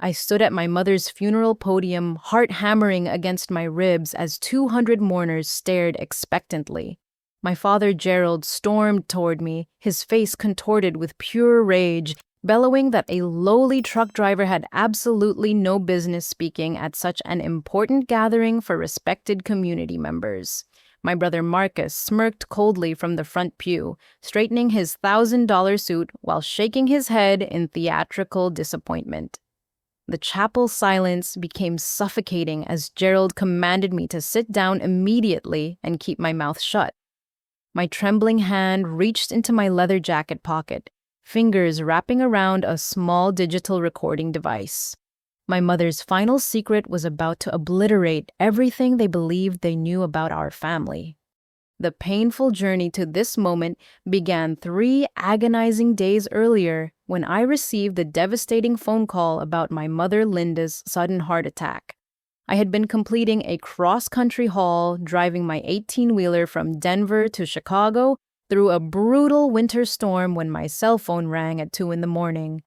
I stood at my mother's funeral podium, heart hammering against my ribs as 200 mourners stared expectantly. My father, Gerald, stormed toward me, his face contorted with pure rage, bellowing that a lowly truck driver had absolutely no business speaking at such an important gathering for respected community members. My brother Marcus smirked coldly from the front pew, straightening his $1,000 suit while shaking his head in theatrical disappointment. The chapel silence became suffocating as Gerald commanded me to sit down immediately and keep my mouth shut. My trembling hand reached into my leather jacket pocket, fingers wrapping around a small digital recording device. My mother's final secret was about to obliterate everything they believed they knew about our family. The painful journey to this moment began 3 agonizing days earlier when I received the devastating phone call about my mother Linda's sudden heart attack. I had been completing a cross-country haul, driving my 18-wheeler from Denver to Chicago through a brutal winter storm when my cell phone rang at 2 in the morning.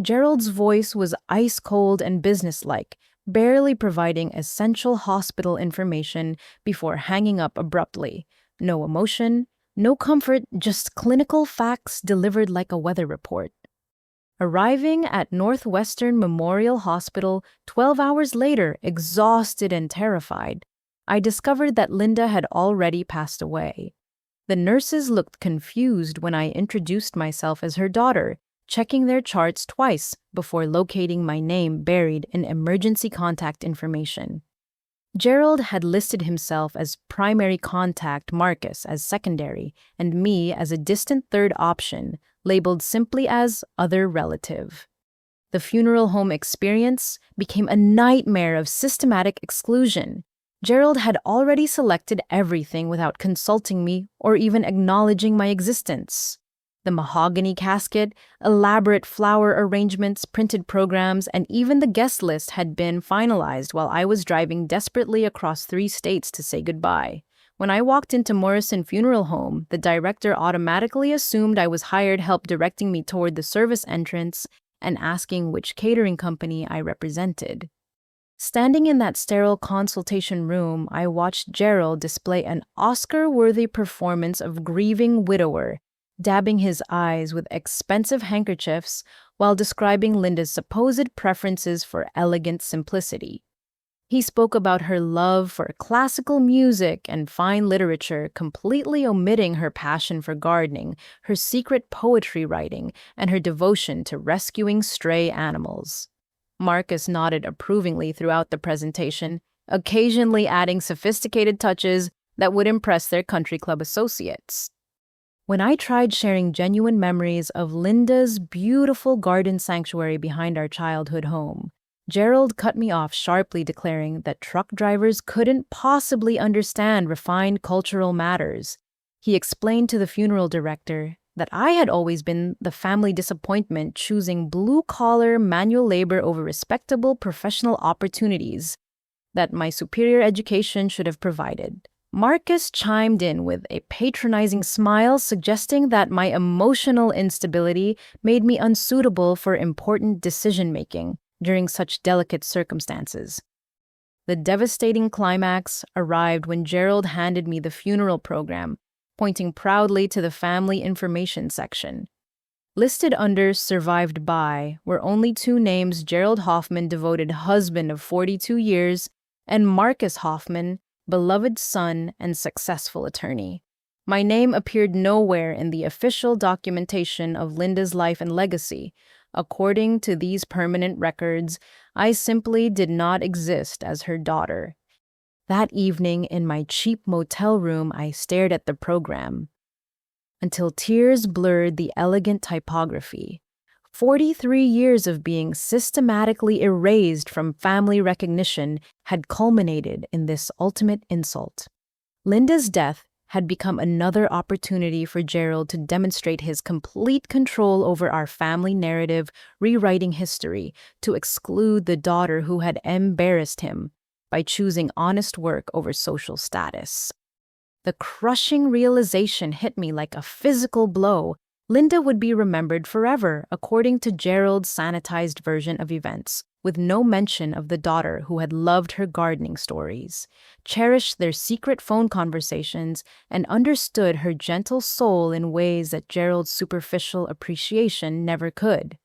Gerald's voice was ice-cold and businesslike, barely providing essential hospital information before hanging up abruptly. No emotion, no comfort, just clinical facts delivered like a weather report. Arriving at Northwestern Memorial Hospital 12 hours later, exhausted and terrified, I discovered that Linda had already passed away. The nurses looked confused when I introduced myself as her daughter, checking their charts twice before locating my name buried in emergency contact information. Gerald had listed himself as primary contact, Marcus as secondary, and me as a distant third option, labeled simply as other relative. The funeral home experience became a nightmare of systematic exclusion. Gerald had already selected everything without consulting me or even acknowledging my existence. The mahogany casket, elaborate flower arrangements, printed programs, and even the guest list had been finalized while I was driving desperately across 3 states to say goodbye. When I walked into Morrison Funeral Home, the director automatically assumed I was hired help directing me toward the service entrance and asking which catering company I represented. Standing in that sterile consultation room, I watched Gerald display an Oscar-worthy performance of grieving widower, dabbing his eyes with expensive handkerchiefs while describing Linda's supposed preferences for elegant simplicity. He spoke about her love for classical music and fine literature, completely omitting her passion for gardening, her secret poetry writing, and her devotion to rescuing stray animals. Marcus nodded approvingly throughout the presentation, occasionally adding sophisticated touches that would impress their country club associates. When I tried sharing genuine memories of Linda's beautiful garden sanctuary behind our childhood home, Gerald cut me off sharply, declaring that truck drivers couldn't possibly understand refined cultural matters. He explained to the funeral director that I had always been the family disappointment, choosing blue-collar manual labor over respectable professional opportunities that my superior education should have provided. Marcus chimed in with a patronizing smile, suggesting that my emotional instability made me unsuitable for important decision-making during such delicate circumstances. The devastating climax arrived when Gerald handed me the funeral program, pointing proudly to the family information section. Listed under Survived By were only 2 names: Gerald Hoffman, devoted husband of 42 years, and Marcus Hoffman, beloved son and successful attorney. My name appeared nowhere in the official documentation of Linda's life and legacy. According to these permanent records, I simply did not exist as her daughter. That evening, in my cheap motel room, I stared at the program until tears blurred the elegant typography. 43 years of being systematically erased from family recognition had culminated in this ultimate insult. Linda's death had become another opportunity for Gerald to demonstrate his complete control over our family narrative, rewriting history to exclude the daughter who had embarrassed him by choosing honest work over social status. The crushing realization hit me like a physical blow. Linda would be remembered forever, according to Gerald's sanitized version of events, with no mention of the daughter who had loved her gardening stories, cherished their secret phone conversations, and understood her gentle soul in ways that Gerald's superficial appreciation never could.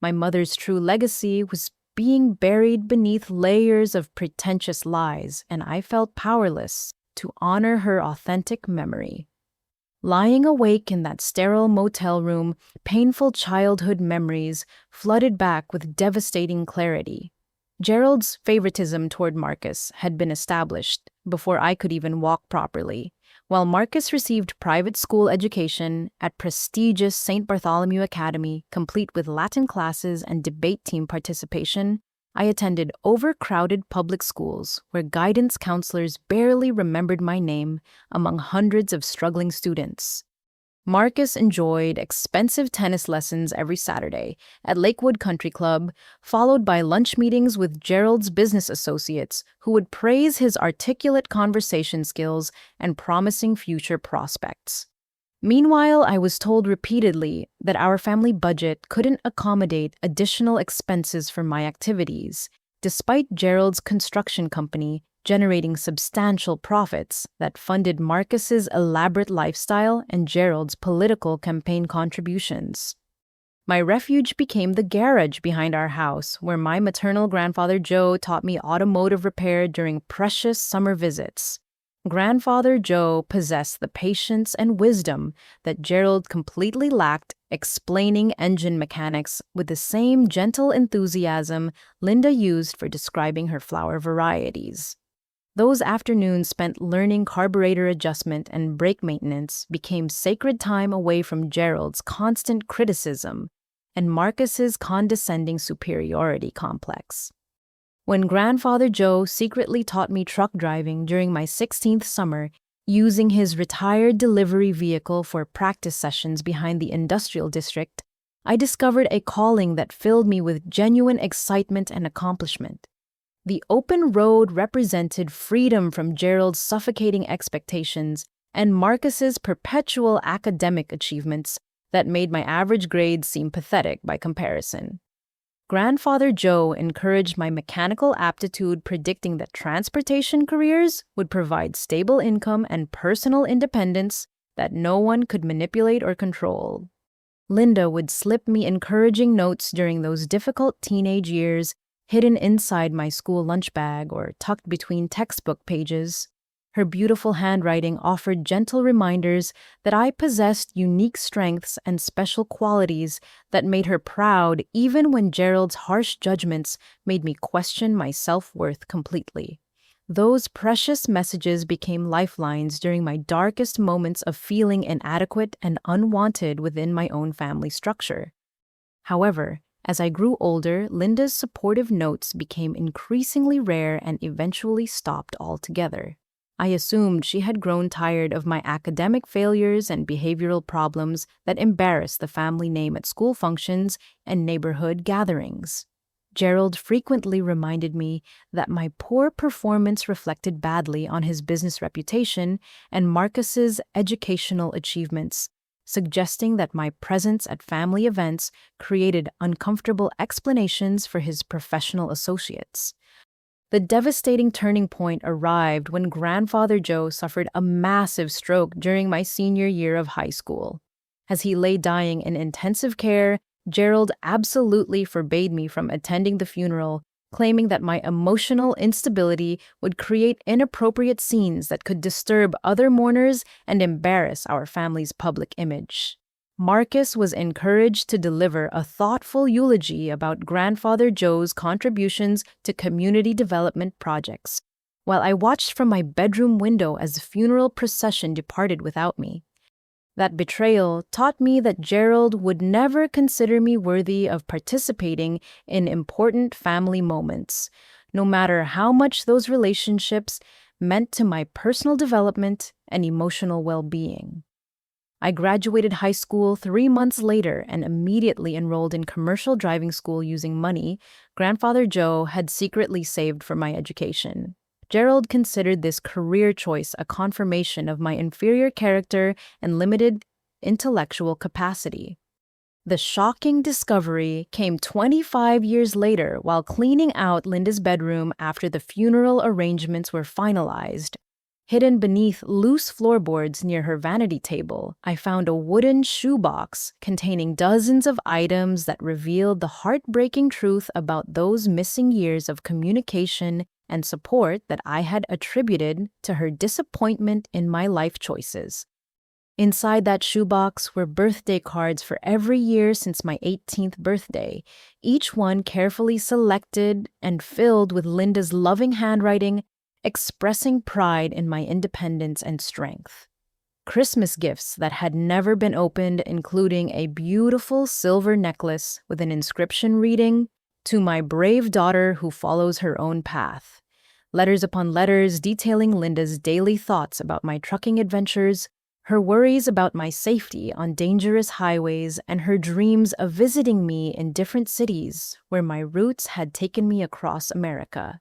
My mother's true legacy was being buried beneath layers of pretentious lies, and I felt powerless to honor her authentic memory. Lying awake in that sterile motel room, painful childhood memories flooded back with devastating clarity. Gerald's favoritism toward Marcus had been established before I could even walk properly. While Marcus received private school education at prestigious St. Bartholomew Academy, complete with Latin classes and debate team participation, I attended overcrowded public schools where guidance counselors barely remembered my name among hundreds of struggling students. Marcus enjoyed expensive tennis lessons every Saturday at Lakewood Country Club, followed by lunch meetings with Gerald's business associates who would praise his articulate conversation skills and promising future prospects. Meanwhile, I was told repeatedly that our family budget couldn't accommodate additional expenses for my activities, despite Gerald's construction company generating substantial profits that funded Marcus's elaborate lifestyle and Gerald's political campaign contributions. My refuge became the garage behind our house, where my maternal grandfather Joe taught me automotive repair during precious summer visits. Grandfather Joe possessed the patience and wisdom that Gerald completely lacked, explaining engine mechanics with the same gentle enthusiasm Linda used for describing her flower varieties. Those afternoons spent learning carburetor adjustment and brake maintenance became sacred time away from Gerald's constant criticism and Marcus's condescending superiority complex. When Grandfather Joe secretly taught me truck driving during my 16th summer, using his retired delivery vehicle for practice sessions behind the industrial district, I discovered a calling that filled me with genuine excitement and accomplishment. The open road represented freedom from Gerald's suffocating expectations and Marcus's perpetual academic achievements that made my average grades seem pathetic by comparison. Grandfather Joe encouraged my mechanical aptitude, predicting that transportation careers would provide stable income and personal independence that no one could manipulate or control. Linda would slip me encouraging notes during those difficult teenage years, hidden inside my school lunch bag or tucked between textbook pages. Her beautiful handwriting offered gentle reminders that I possessed unique strengths and special qualities that made her proud even when Gerald's harsh judgments made me question my self-worth completely. Those precious messages became lifelines during my darkest moments of feeling inadequate and unwanted within my own family structure. However, as I grew older, Linda's supportive notes became increasingly rare and eventually stopped altogether. I assumed she had grown tired of my academic failures and behavioral problems that embarrassed the family name at school functions and neighborhood gatherings. Gerald frequently reminded me that my poor performance reflected badly on his business reputation and Marcus's educational achievements, suggesting that my presence at family events created uncomfortable explanations for his professional associates. The devastating turning point arrived when Grandfather Joe suffered a massive stroke during my senior year of high school. As he lay dying in intensive care, Gerald absolutely forbade me from attending the funeral, claiming that my emotional instability would create inappropriate scenes that could disturb other mourners and embarrass our family's public image. Marcus was encouraged to deliver a thoughtful eulogy about Grandfather Joe's contributions to community development projects, while I watched from my bedroom window as the funeral procession departed without me. That betrayal taught me that Gerald would never consider me worthy of participating in important family moments, no matter how much those relationships meant to my personal development and emotional well-being. I graduated high school 3 months later and immediately enrolled in commercial driving school using money Grandfather Joe had secretly saved for my education. Gerald considered this career choice a confirmation of my inferior character and limited intellectual capacity. The shocking discovery came 25 years later while cleaning out Linda's bedroom after the funeral arrangements were finalized. Hidden beneath loose floorboards near her vanity table, I found a wooden shoebox containing dozens of items that revealed the heartbreaking truth about those missing years of communication and support that I had attributed to her disappointment in my life choices. Inside that shoebox were birthday cards for every year since my 18th birthday, each one carefully selected and filled with Linda's loving handwriting, expressing pride in my independence and strength. Christmas gifts that had never been opened, including a beautiful silver necklace with an inscription reading, "To my brave daughter who follows her own path." Letters upon letters detailing Linda's daily thoughts about my trucking adventures, her worries about my safety on dangerous highways, and her dreams of visiting me in different cities where my roots had taken me across America.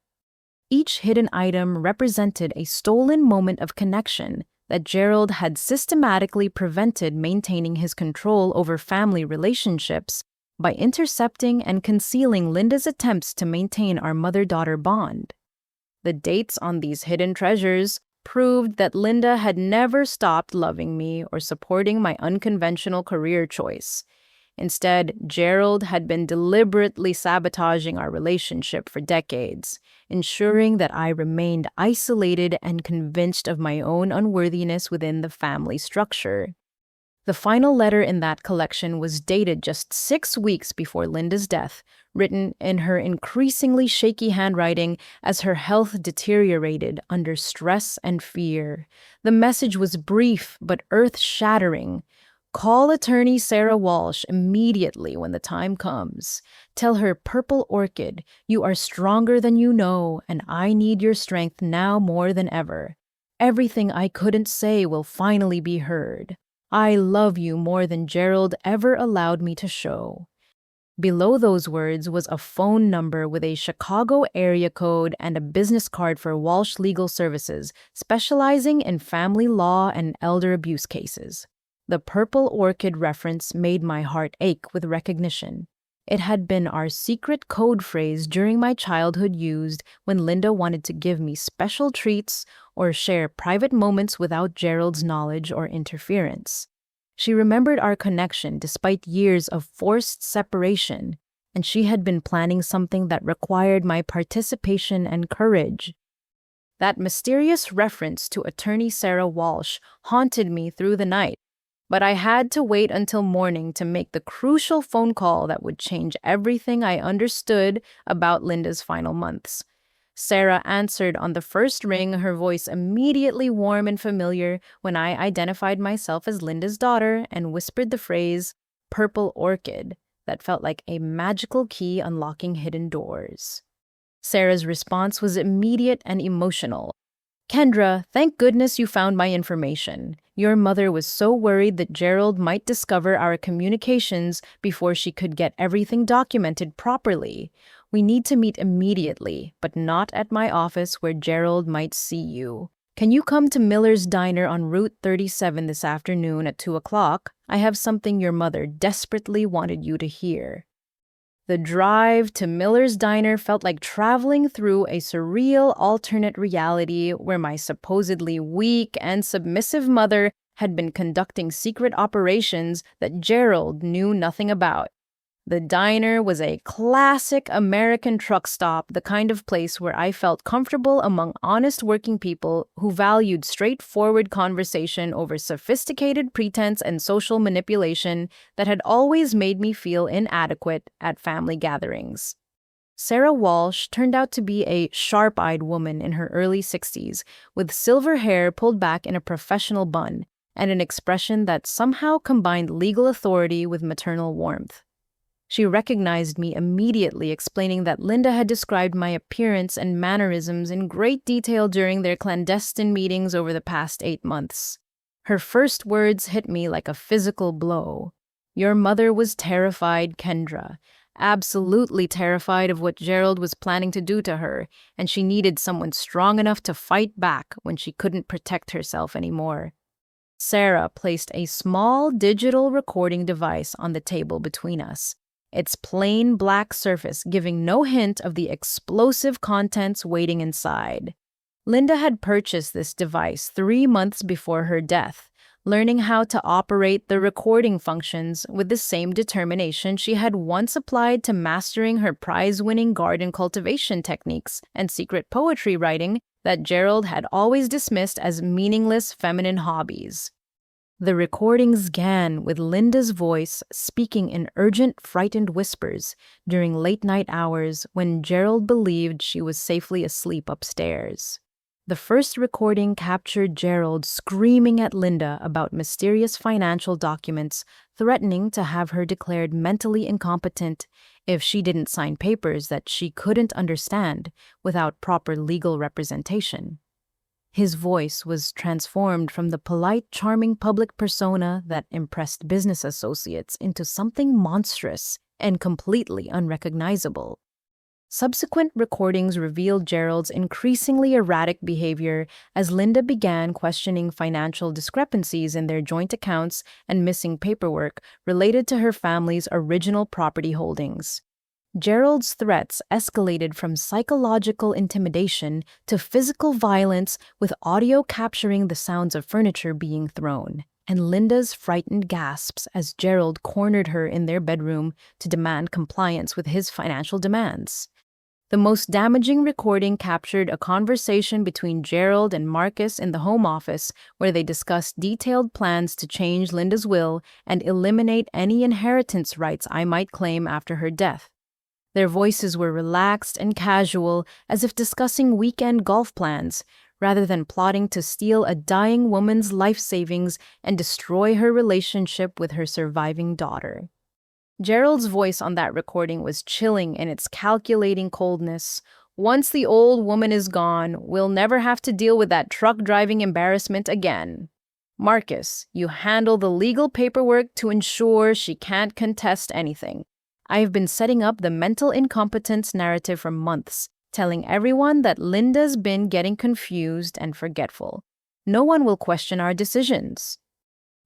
Each hidden item represented a stolen moment of connection that Gerald had systematically prevented maintaining his control over family relationships by intercepting and concealing Linda's attempts to maintain our mother-daughter bond. The dates on these hidden treasures proved that Linda had never stopped loving me or supporting my unconventional career choice. Instead, Gerald had been deliberately sabotaging our relationship for decades, ensuring that I remained isolated and convinced of my own unworthiness within the family structure. The final letter in that collection was dated just 6 weeks before Linda's death, written in her increasingly shaky handwriting as her health deteriorated under stress and fear. The message was brief but earth-shattering. "Call attorney Sarah Walsh immediately when the time comes. Tell her, Purple Orchid, you are stronger than you know, and I need your strength now more than ever. Everything I couldn't say will finally be heard. I love you more than Gerald ever allowed me to show." Below those words was a phone number with a Chicago area code and a business card for Walsh Legal Services, specializing in family law and elder abuse cases. The Purple Orchid reference made my heart ache with recognition. It had been our secret code phrase during my childhood, used when Linda wanted to give me special treats or share private moments without Gerald's knowledge or interference. She remembered our connection despite years of forced separation, and she had been planning something that required my participation and courage. That mysterious reference to attorney Sarah Walsh haunted me through the night, but I had to wait until morning to make the crucial phone call that would change everything I understood about Linda's final months. Sarah answered on the first ring, her voice immediately warm and familiar when I identified myself as Linda's daughter and whispered the phrase, "Purple Orchid," that felt like a magical key unlocking hidden doors. Sarah's response was immediate and emotional. "Kendra, thank goodness you found my information. Your mother was so worried that Gerald might discover our communications before she could get everything documented properly. We need to meet immediately, but not at my office where Gerald might see you. Can you come to Miller's Diner on Route 37 this afternoon at 2 o'clock? I have something your mother desperately wanted you to hear." The drive to Miller's Diner felt like traveling through a surreal alternate reality where my supposedly weak and submissive mother had been conducting secret operations that Gerald knew nothing about. The diner was a classic American truck stop, the kind of place where I felt comfortable among honest working people who valued straightforward conversation over sophisticated pretense and social manipulation that had always made me feel inadequate at family gatherings. Sarah Walsh turned out to be a sharp-eyed woman in her early 60s, with silver hair pulled back in a professional bun, and an expression that somehow combined legal authority with maternal warmth. She recognized me immediately, explaining that Linda had described my appearance and mannerisms in great detail during their clandestine meetings over the past 8 months. Her first words hit me like a physical blow. "Your mother was terrified, Kendra, absolutely terrified of what Gerald was planning to do to her, and she needed someone strong enough to fight back when she couldn't protect herself anymore." Sarah placed a small digital recording device on the table between us, its plain black surface giving no hint of the explosive contents waiting inside. Linda had purchased this device 3 months before her death, learning how to operate the recording functions with the same determination she had once applied to mastering her prize-winning garden cultivation techniques and secret poetry writing that Gerald had always dismissed as meaningless feminine hobbies. The recordings began with Linda's voice speaking in urgent, frightened whispers during late-night hours when Gerald believed she was safely asleep upstairs. The first recording captured Gerald screaming at Linda about mysterious financial documents, threatening to have her declared mentally incompetent if she didn't sign papers that she couldn't understand without proper legal representation. His voice was transformed from the polite, charming public persona that impressed business associates into something monstrous and completely unrecognizable. Subsequent recordings revealed Gerald's increasingly erratic behavior as Linda began questioning financial discrepancies in their joint accounts and missing paperwork related to her family's original property holdings. Gerald's threats escalated from psychological intimidation to physical violence, with audio capturing the sounds of furniture being thrown, and Linda's frightened gasps as Gerald cornered her in their bedroom to demand compliance with his financial demands. The most damaging recording captured a conversation between Gerald and Marcus in the home office where they discussed detailed plans to change Linda's will and eliminate any inheritance rights I might claim after her death. Their voices were relaxed and casual, as if discussing weekend golf plans, rather than plotting to steal a dying woman's life savings and destroy her relationship with her surviving daughter. Gerald's voice on that recording was chilling in its calculating coldness. Once the old woman is gone, we'll never have to deal with that truck driving embarrassment again. Marcus, you handle the legal paperwork to ensure she can't contest anything. I have been setting up the mental incompetence narrative for months, telling everyone that Linda's been getting confused and forgetful. No one will question our decisions.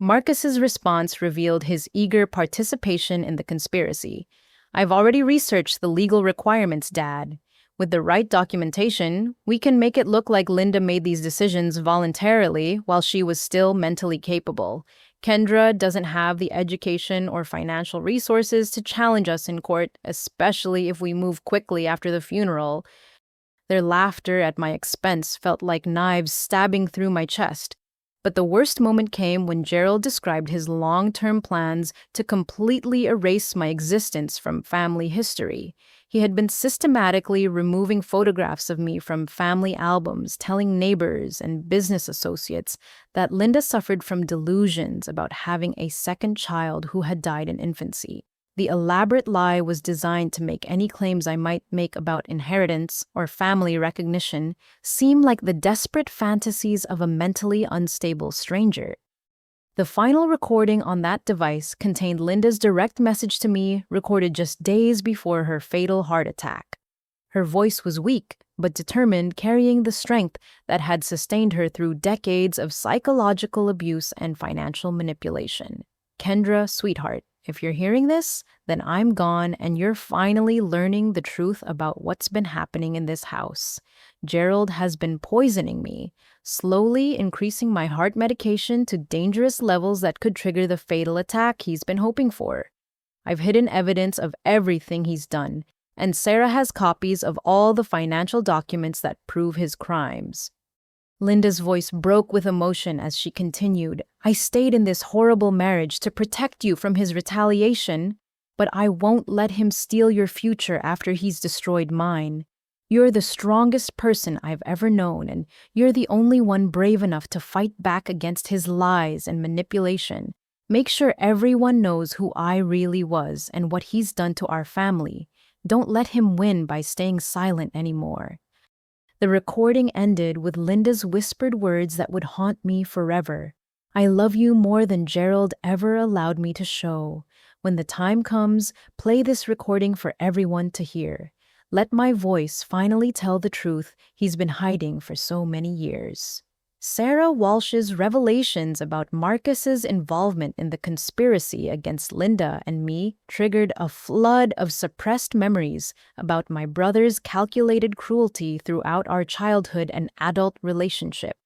Marcus's response revealed his eager participation in the conspiracy. I've already researched the legal requirements, Dad. With the right documentation, we can make it look like Linda made these decisions voluntarily while she was still mentally capable. Kendra doesn't have the education or financial resources to challenge us in court, especially if we move quickly after the funeral. Their laughter at my expense felt like knives stabbing through my chest. But the worst moment came when Gerald described his long-term plans to completely erase my existence from family history. He had been systematically removing photographs of me from family albums, telling neighbors and business associates that Linda suffered from delusions about having a second child who had died in infancy. The elaborate lie was designed to make any claims I might make about inheritance or family recognition seem like the desperate fantasies of a mentally unstable stranger. The final recording on that device contained Linda's direct message to me, recorded just days before her fatal heart attack. Her voice was weak, but determined, carrying the strength that had sustained her through decades of psychological abuse and financial manipulation. Kendra, sweetheart, if you're hearing this, then I'm gone and you're finally learning the truth about what's been happening in this house. Gerald has been poisoning me, slowly increasing my heart medication to dangerous levels that could trigger the fatal attack he's been hoping for. I've hidden evidence of everything he's done, and Sarah has copies of all the financial documents that prove his crimes. Linda's voice broke with emotion as she continued, I stayed in this horrible marriage to protect you from his retaliation, but I won't let him steal your future after he's destroyed mine. You're the strongest person I've ever known, and you're the only one brave enough to fight back against his lies and manipulation. Make sure everyone knows who I really was and what he's done to our family. Don't let him win by staying silent anymore. The recording ended with Linda's whispered words that would haunt me forever. I love you more than Gerald ever allowed me to show. When the time comes, play this recording for everyone to hear. Let my voice finally tell the truth he's been hiding for so many years. Sarah Walsh's revelations about Marcus's involvement in the conspiracy against Linda and me triggered a flood of suppressed memories about my brother's calculated cruelty throughout our childhood and adult relationship.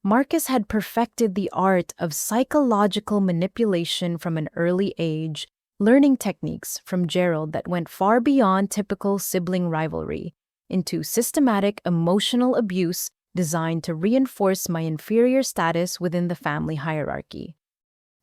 Marcus had perfected the art of psychological manipulation from an early age, learning techniques from Gerald that went far beyond typical sibling rivalry into systematic emotional abuse designed to reinforce my inferior status within the family hierarchy.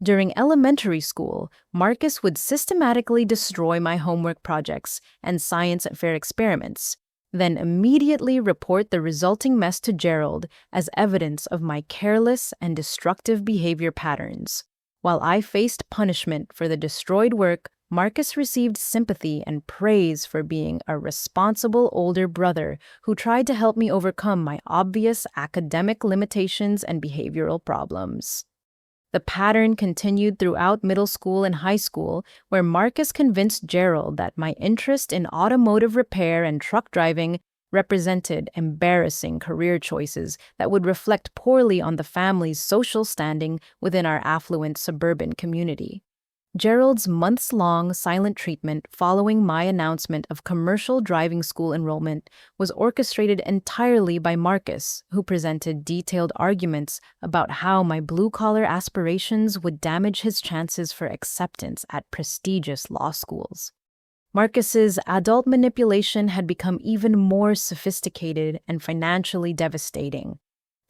During elementary school, Marcus would systematically destroy my homework projects and science fair experiments, then immediately report the resulting mess to Gerald as evidence of my careless and destructive behavior patterns. While I faced punishment for the destroyed work, Marcus received sympathy and praise for being a responsible older brother who tried to help me overcome my obvious academic limitations and behavioral problems. The pattern continued throughout middle school and high school, where Marcus convinced Gerald that my interest in automotive repair and truck driving represented embarrassing career choices that would reflect poorly on the family's social standing within our affluent suburban community. Gerald's months-long silent treatment following my announcement of commercial driving school enrollment was orchestrated entirely by Marcus, who presented detailed arguments about how my blue-collar aspirations would damage his chances for acceptance at prestigious law schools. Marcus's adult manipulation had become even more sophisticated and financially devastating.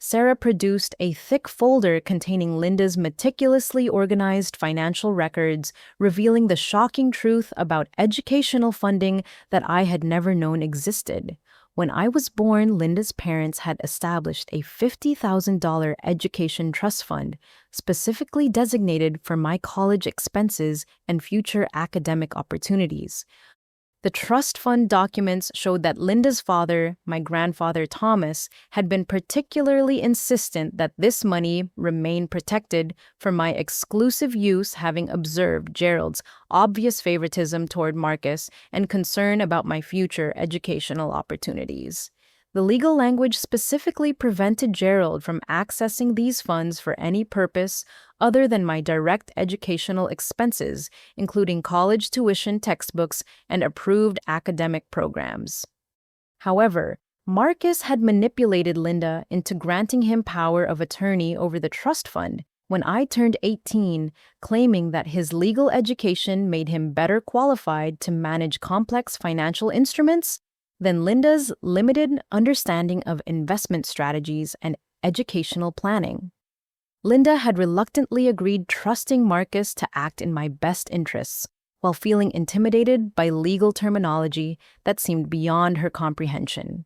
Sarah produced a thick folder containing Linda's meticulously organized financial records, revealing the shocking truth about educational funding that I had never known existed. When I was born, Linda's parents had established a $50,000 education trust fund, specifically designated for my college expenses and future academic opportunities. The trust fund documents showed that Linda's father, my grandfather Thomas, had been particularly insistent that this money remain protected for my exclusive use, having observed Gerald's obvious favoritism toward Marcus and concern about my future educational opportunities. The legal language specifically prevented Gerald from accessing these funds for any purpose other than my direct educational expenses, including college tuition, textbooks, and approved academic programs. However, Marcus had manipulated Linda into granting him power of attorney over the trust fund when I turned 18, claiming that his legal education made him better qualified to manage complex financial instruments than Linda's limited understanding of investment strategies and educational planning. Linda had reluctantly agreed, trusting Marcus to act in my best interests, while feeling intimidated by legal terminology that seemed beyond her comprehension.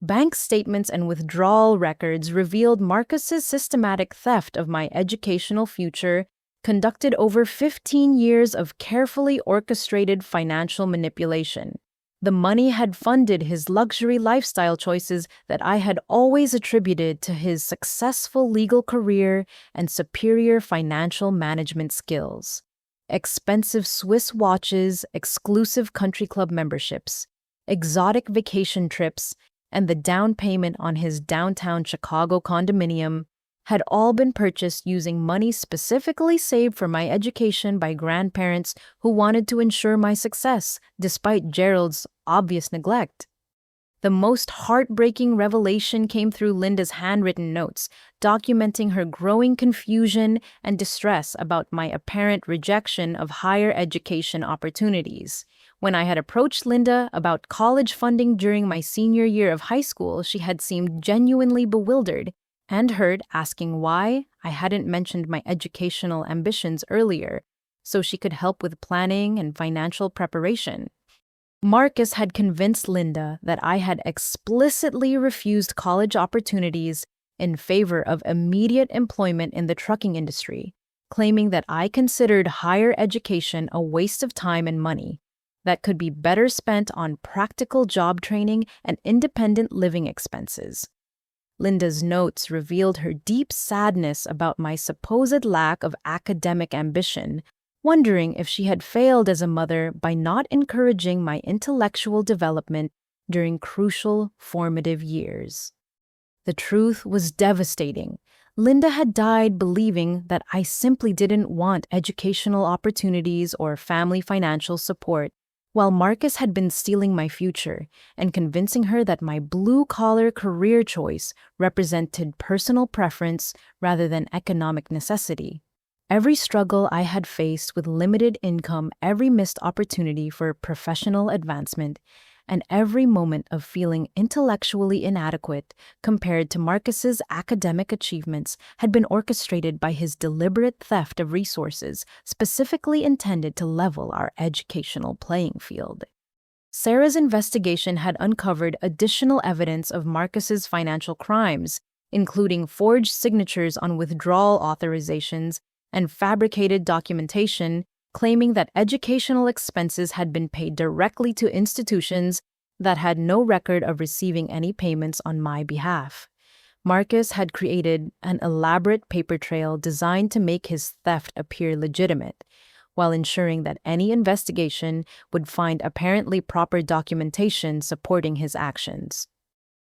Bank statements and withdrawal records revealed Marcus's systematic theft of my educational future, conducted over 15 years of carefully orchestrated financial manipulation. The money had funded his luxury lifestyle choices that I had always attributed to his successful legal career and superior financial management skills. Expensive Swiss watches, exclusive country club memberships, exotic vacation trips, and the down payment on his downtown Chicago condominium had all been purchased using money specifically saved for my education by grandparents who wanted to ensure my success, despite Gerald's obvious neglect. The most heartbreaking revelation came through Linda's handwritten notes, documenting her growing confusion and distress about my apparent rejection of higher education opportunities. When I had approached Linda about college funding during my senior year of high school, she had seemed genuinely bewildered and hurt, asking why I hadn't mentioned my educational ambitions earlier, so she could help with planning and financial preparation. Marcus had convinced Linda that I had explicitly refused college opportunities in favor of immediate employment in the trucking industry, claiming that I considered higher education a waste of time and money that could be better spent on practical job training and independent living expenses. Linda's notes revealed her deep sadness about my supposed lack of academic ambition, wondering if she had failed as a mother by not encouraging my intellectual development during crucial formative years. The truth was devastating. Linda had died believing that I simply didn't want educational opportunities or family financial support, while Marcus had been stealing my future and convincing her that my blue-collar career choice represented personal preference rather than economic necessity. Every struggle I had faced with limited income, every missed opportunity for professional advancement, and every moment of feeling intellectually inadequate compared to Marcus's academic achievements had been orchestrated by his deliberate theft of resources specifically intended to level our educational playing field. Sarah's investigation had uncovered additional evidence of Marcus's financial crimes, including forged signatures on withdrawal authorizations and fabricated documentation claiming that educational expenses had been paid directly to institutions that had no record of receiving any payments on my behalf. Marcus had created an elaborate paper trail designed to make his theft appear legitimate, while ensuring that any investigation would find apparently proper documentation supporting his actions.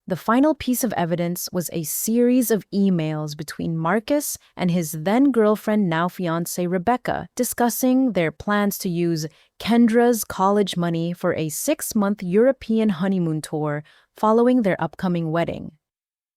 The final piece of evidence was a series of emails between Marcus and his then-girlfriend, now fiancée Rebecca, discussing their plans to use Kendra's college money for a 6-month European honeymoon tour following their upcoming wedding.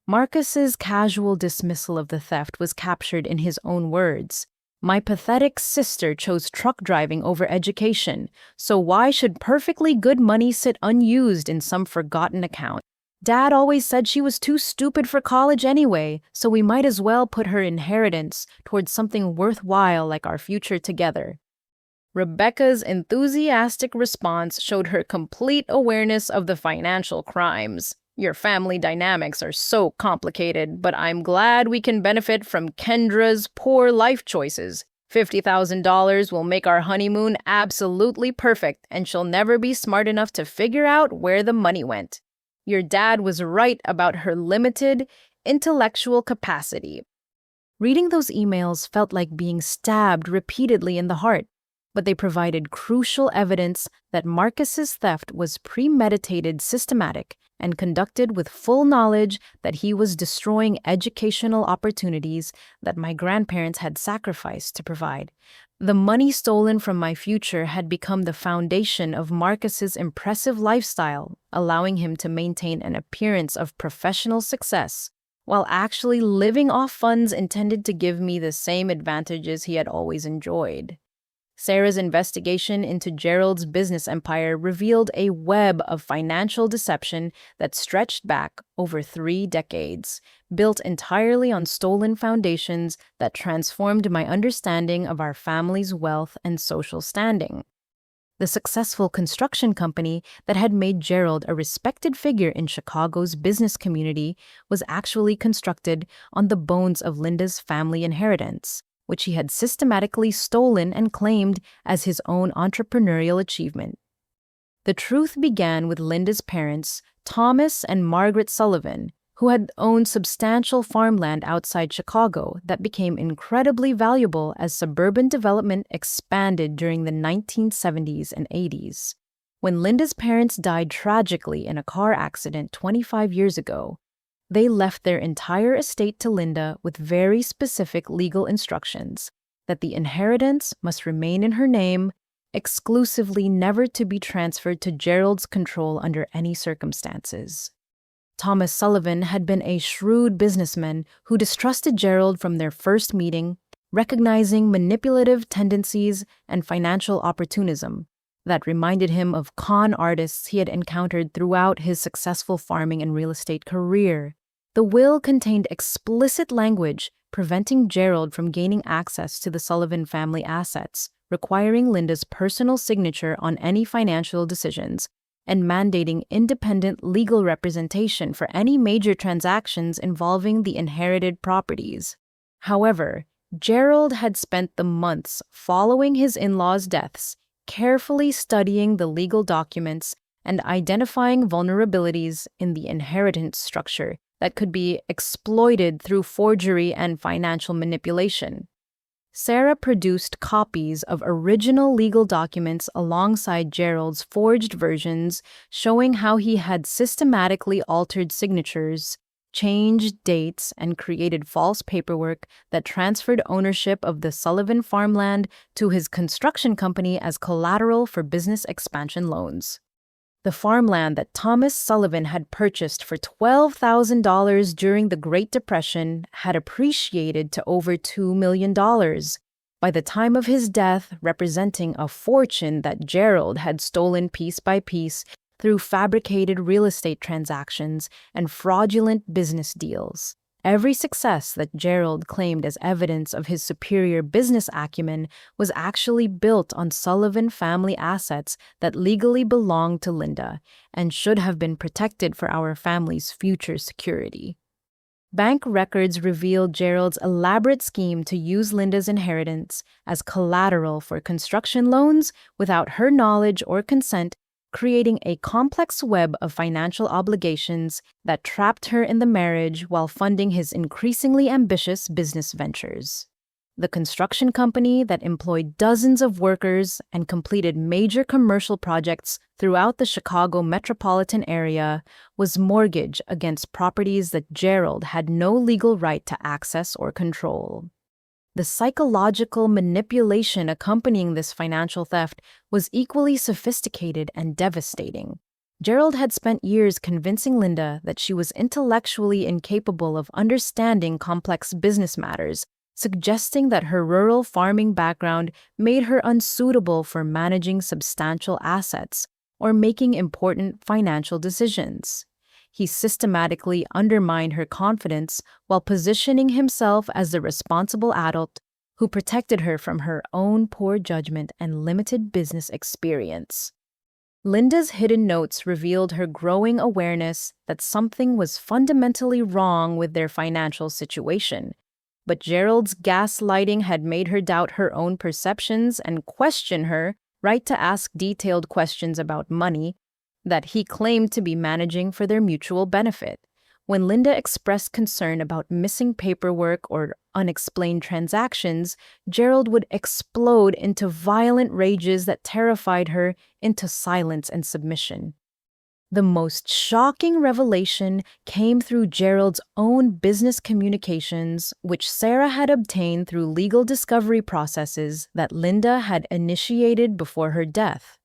Marcus's casual dismissal of the theft was captured in his own words. "My pathetic sister chose truck driving over education, so why should perfectly good money sit unused in some forgotten account? Dad always said she was too stupid for college anyway, so we might as well put her inheritance towards something worthwhile like our future together." Rebecca's enthusiastic response showed her complete awareness of the financial crimes. "Your family dynamics are so complicated, but I'm glad we can benefit from Kendra's poor life choices. $50,000 will make our honeymoon absolutely perfect, and she'll never be smart enough to figure out where the money went. Your dad was right about her limited intellectual capacity." Reading those emails felt like being stabbed repeatedly in the heart, but they provided crucial evidence that Marcus's theft was premeditated, systematic, and conducted with full knowledge that he was destroying educational opportunities that my grandparents had sacrificed to provide. The money stolen from my future had become the foundation of Marcus's impressive lifestyle, allowing him to maintain an appearance of professional success, while actually living off funds intended to give me the same advantages he had always enjoyed. Sarah's investigation into Gerald's business empire revealed a web of financial deception that stretched back over 3 decades, built entirely on stolen foundations that transformed my understanding of our family's wealth and social standing. The successful construction company that had made Gerald a respected figure in Chicago's business community was actually constructed on the bones of Linda's family inheritance, which he had systematically stolen and claimed as his own entrepreneurial achievement. The truth began with Linda's parents, Thomas and Margaret Sullivan, who had owned substantial farmland outside Chicago that became incredibly valuable as suburban development expanded during the 1970s and 80s. When Linda's parents died tragically in a car accident 25 years ago, they left their entire estate to Linda with very specific legal instructions that the inheritance must remain in her name, exclusively, never to be transferred to Gerald's control under any circumstances. Thomas Sullivan had been a shrewd businessman who distrusted Gerald from their first meeting, recognizing manipulative tendencies and financial opportunism that reminded him of con artists he had encountered throughout his successful farming and real estate career. The will contained explicit language preventing Gerald from gaining access to the Sullivan family assets, requiring Linda's personal signature on any financial decisions, and mandating independent legal representation for any major transactions involving the inherited properties. However, Gerald had spent the months following his in-laws' deaths carefully studying the legal documents and identifying vulnerabilities in the inheritance structure that could be exploited through forgery and financial manipulation. Sarah produced copies of original legal documents alongside Gerald's forged versions, showing how he had systematically altered signatures, changed dates, and created false paperwork that transferred ownership of the Sullivan farmland to his construction company as collateral for business expansion loans. The farmland that Thomas Sullivan had purchased for $12,000 during the Great Depression had appreciated to over $2 million. By the time of his death, representing a fortune that Gerald had stolen piece by piece through fabricated real estate transactions and fraudulent business deals. Every success that Gerald claimed as evidence of his superior business acumen was actually built on Sullivan family assets that legally belonged to Linda and should have been protected for our family's future security. Bank records revealed Gerald's elaborate scheme to use Linda's inheritance as collateral for construction loans without her knowledge or consent, creating a complex web of financial obligations that trapped her in the marriage while funding his increasingly ambitious business ventures. The construction company that employed dozens of workers and completed major commercial projects throughout the Chicago metropolitan area was mortgaged against properties that Gerald had no legal right to access or control. The psychological manipulation accompanying this financial theft was equally sophisticated and devastating. Gerald had spent years convincing Linda that she was intellectually incapable of understanding complex business matters, suggesting that her rural farming background made her unsuitable for managing substantial assets or making important financial decisions. He systematically undermined her confidence while positioning himself as the responsible adult who protected her from her own poor judgment and limited business experience. Linda's hidden notes revealed her growing awareness that something was fundamentally wrong with their financial situation, but Gerald's gaslighting had made her doubt her own perceptions and question her right to ask detailed questions about money that he claimed to be managing for their mutual benefit. When Linda expressed concern about missing paperwork or unexplained transactions, Gerald would explode into violent rages that terrified her into silence and submission. The most shocking revelation came through Gerald's own business communications, which Sarah had obtained through legal discovery processes that Linda had initiated before her death.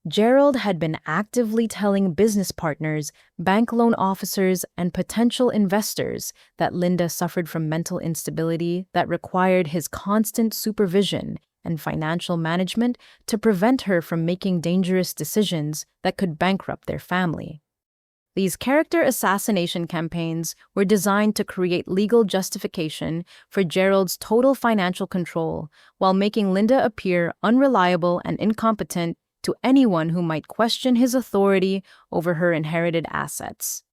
Gerald had been actively telling business partners, bank loan officers, and potential investors that Linda suffered from mental instability that required his constant supervision and financial management to prevent her from making dangerous decisions that could bankrupt their family. These character assassination campaigns were designed to create legal justification for Gerald's total financial control while making Linda appear unreliable and incompetent to anyone who might question his authority over her inherited assets.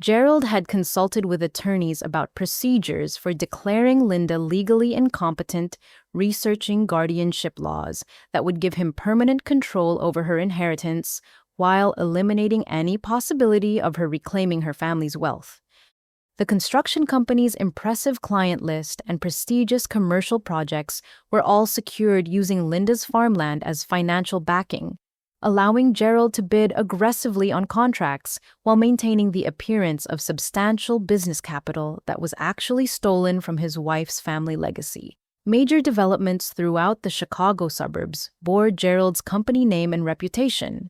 Gerald had consulted with attorneys about procedures for declaring Linda legally incompetent, researching guardianship laws that would give him permanent control over her inheritance while eliminating any possibility of her reclaiming her family's wealth. The construction company's impressive client list and prestigious commercial projects were all secured using Linda's farmland as financial backing, allowing Gerald to bid aggressively on contracts while maintaining the appearance of substantial business capital that was actually stolen from his wife's family legacy. Major developments throughout the Chicago suburbs bore Gerald's company name and reputation,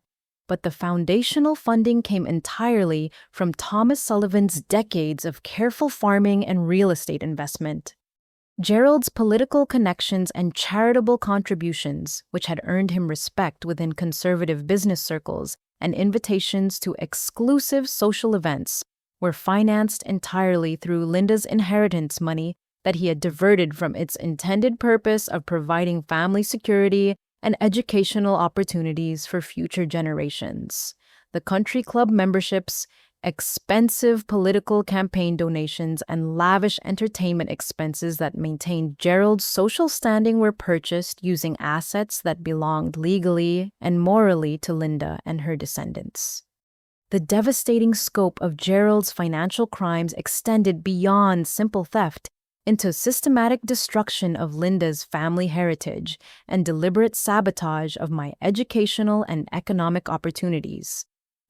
but the foundational funding came entirely from Thomas Sullivan's decades of careful farming and real estate investment. Gerald's political connections and charitable contributions, which had earned him respect within conservative business circles and invitations to exclusive social events, were financed entirely through Linda's inheritance money that he had diverted from its intended purpose of providing family security and educational opportunities for future generations. The country club memberships, expensive political campaign donations, and lavish entertainment expenses that maintained Gerald's social standing were purchased using assets that belonged legally and morally to Linda and her descendants. The devastating scope of Gerald's financial crimes extended beyond simple theft into systematic destruction of Linda's family heritage and deliberate sabotage of my educational and economic opportunities.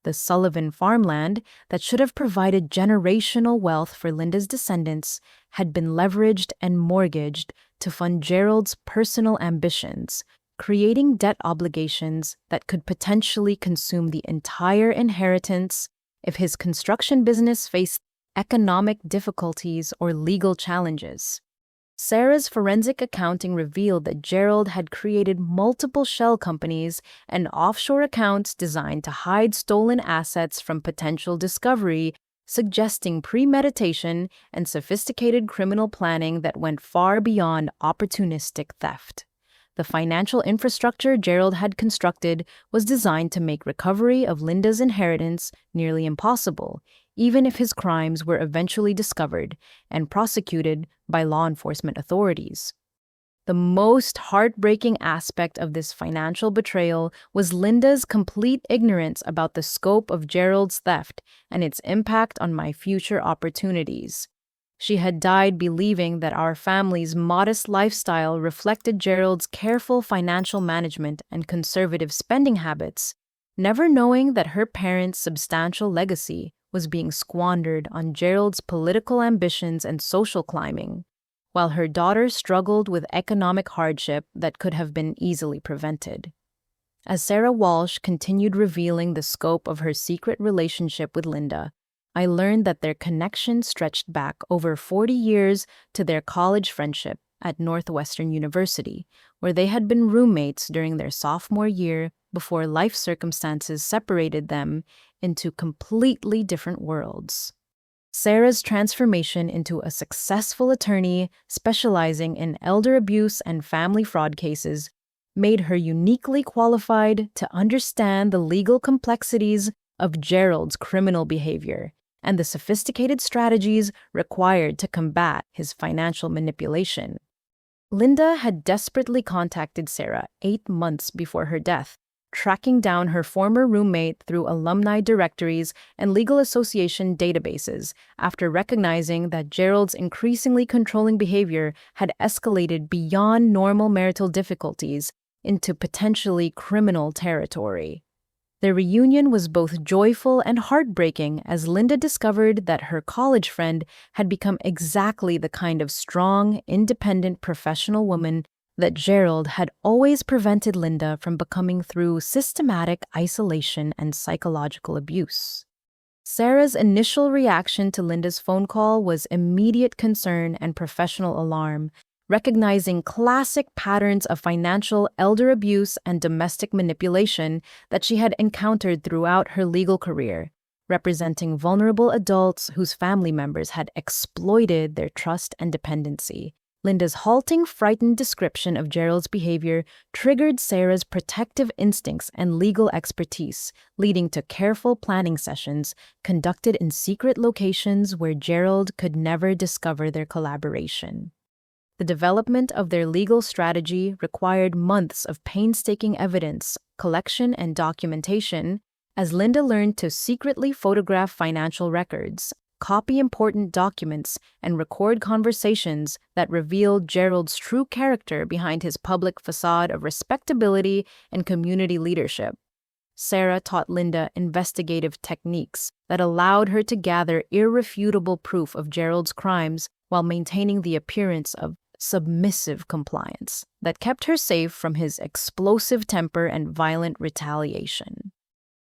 The the Sullivan farmland that should have provided generational wealth for Linda's descendants had been leveraged and mortgaged to fund Gerald's personal ambitions, creating debt obligations that could potentially consume the entire inheritance if his construction business faced economic difficulties or legal challenges. Sarah's forensic accounting revealed that Gerald had created multiple shell companies and offshore accounts designed to hide stolen assets from potential discovery, suggesting premeditation and sophisticated criminal planning that went far beyond opportunistic theft. The financial infrastructure Gerald had constructed was designed to make recovery of Linda's inheritance nearly impossible, even if his crimes were eventually discovered and prosecuted by law enforcement authorities. The most heartbreaking aspect of this financial betrayal was Linda's complete ignorance about the scope of Gerald's theft and its impact on my future opportunities. She had died believing that our family's modest lifestyle reflected Gerald's careful financial management and conservative spending habits, never knowing that her parents' substantial legacy was being squandered on Gerald's political ambitions and social climbing, while her daughter struggled with economic hardship that could have been easily prevented. As Sarah Walsh continued revealing the scope of her secret relationship with Linda, I learned that their connection stretched back over 40 years to their college friendship at Northwestern University, where they had been roommates during their sophomore year before life circumstances separated them into completely different worlds. Sarah's transformation into a successful attorney specializing in elder abuse and family fraud cases made her uniquely qualified to understand the legal complexities of Gerald's criminal behavior and the sophisticated strategies required to combat his financial manipulation. Linda had desperately contacted Sarah 8 months before her death, tracking down her former roommate through alumni directories and legal association databases after recognizing that Gerald's increasingly controlling behavior had escalated beyond normal marital difficulties into potentially criminal territory. Their reunion was both joyful and heartbreaking as Linda discovered that her college friend had become exactly the kind of strong, independent professional woman that Gerald had always prevented Linda from becoming through systematic isolation and psychological abuse. Sarah's initial reaction to Linda's phone call was immediate concern and professional alarm, recognizing classic patterns of financial elder abuse and domestic manipulation that she had encountered throughout her legal career, representing vulnerable adults whose family members had exploited their trust and dependency. Linda's halting, frightened description of Gerald's behavior triggered Sarah's protective instincts and legal expertise, leading to careful planning sessions conducted in secret locations where Gerald could never discover their collaboration. The development of their legal strategy required months of painstaking evidence, collection, and documentation, as Linda learned to secretly photograph financial records, copy important documents, and record conversations that revealed Gerald's true character behind his public facade of respectability and community leadership. Sarah taught Linda investigative techniques that allowed her to gather irrefutable proof of Gerald's crimes while maintaining the appearance of submissive compliance that kept her safe from his explosive temper and violent retaliation.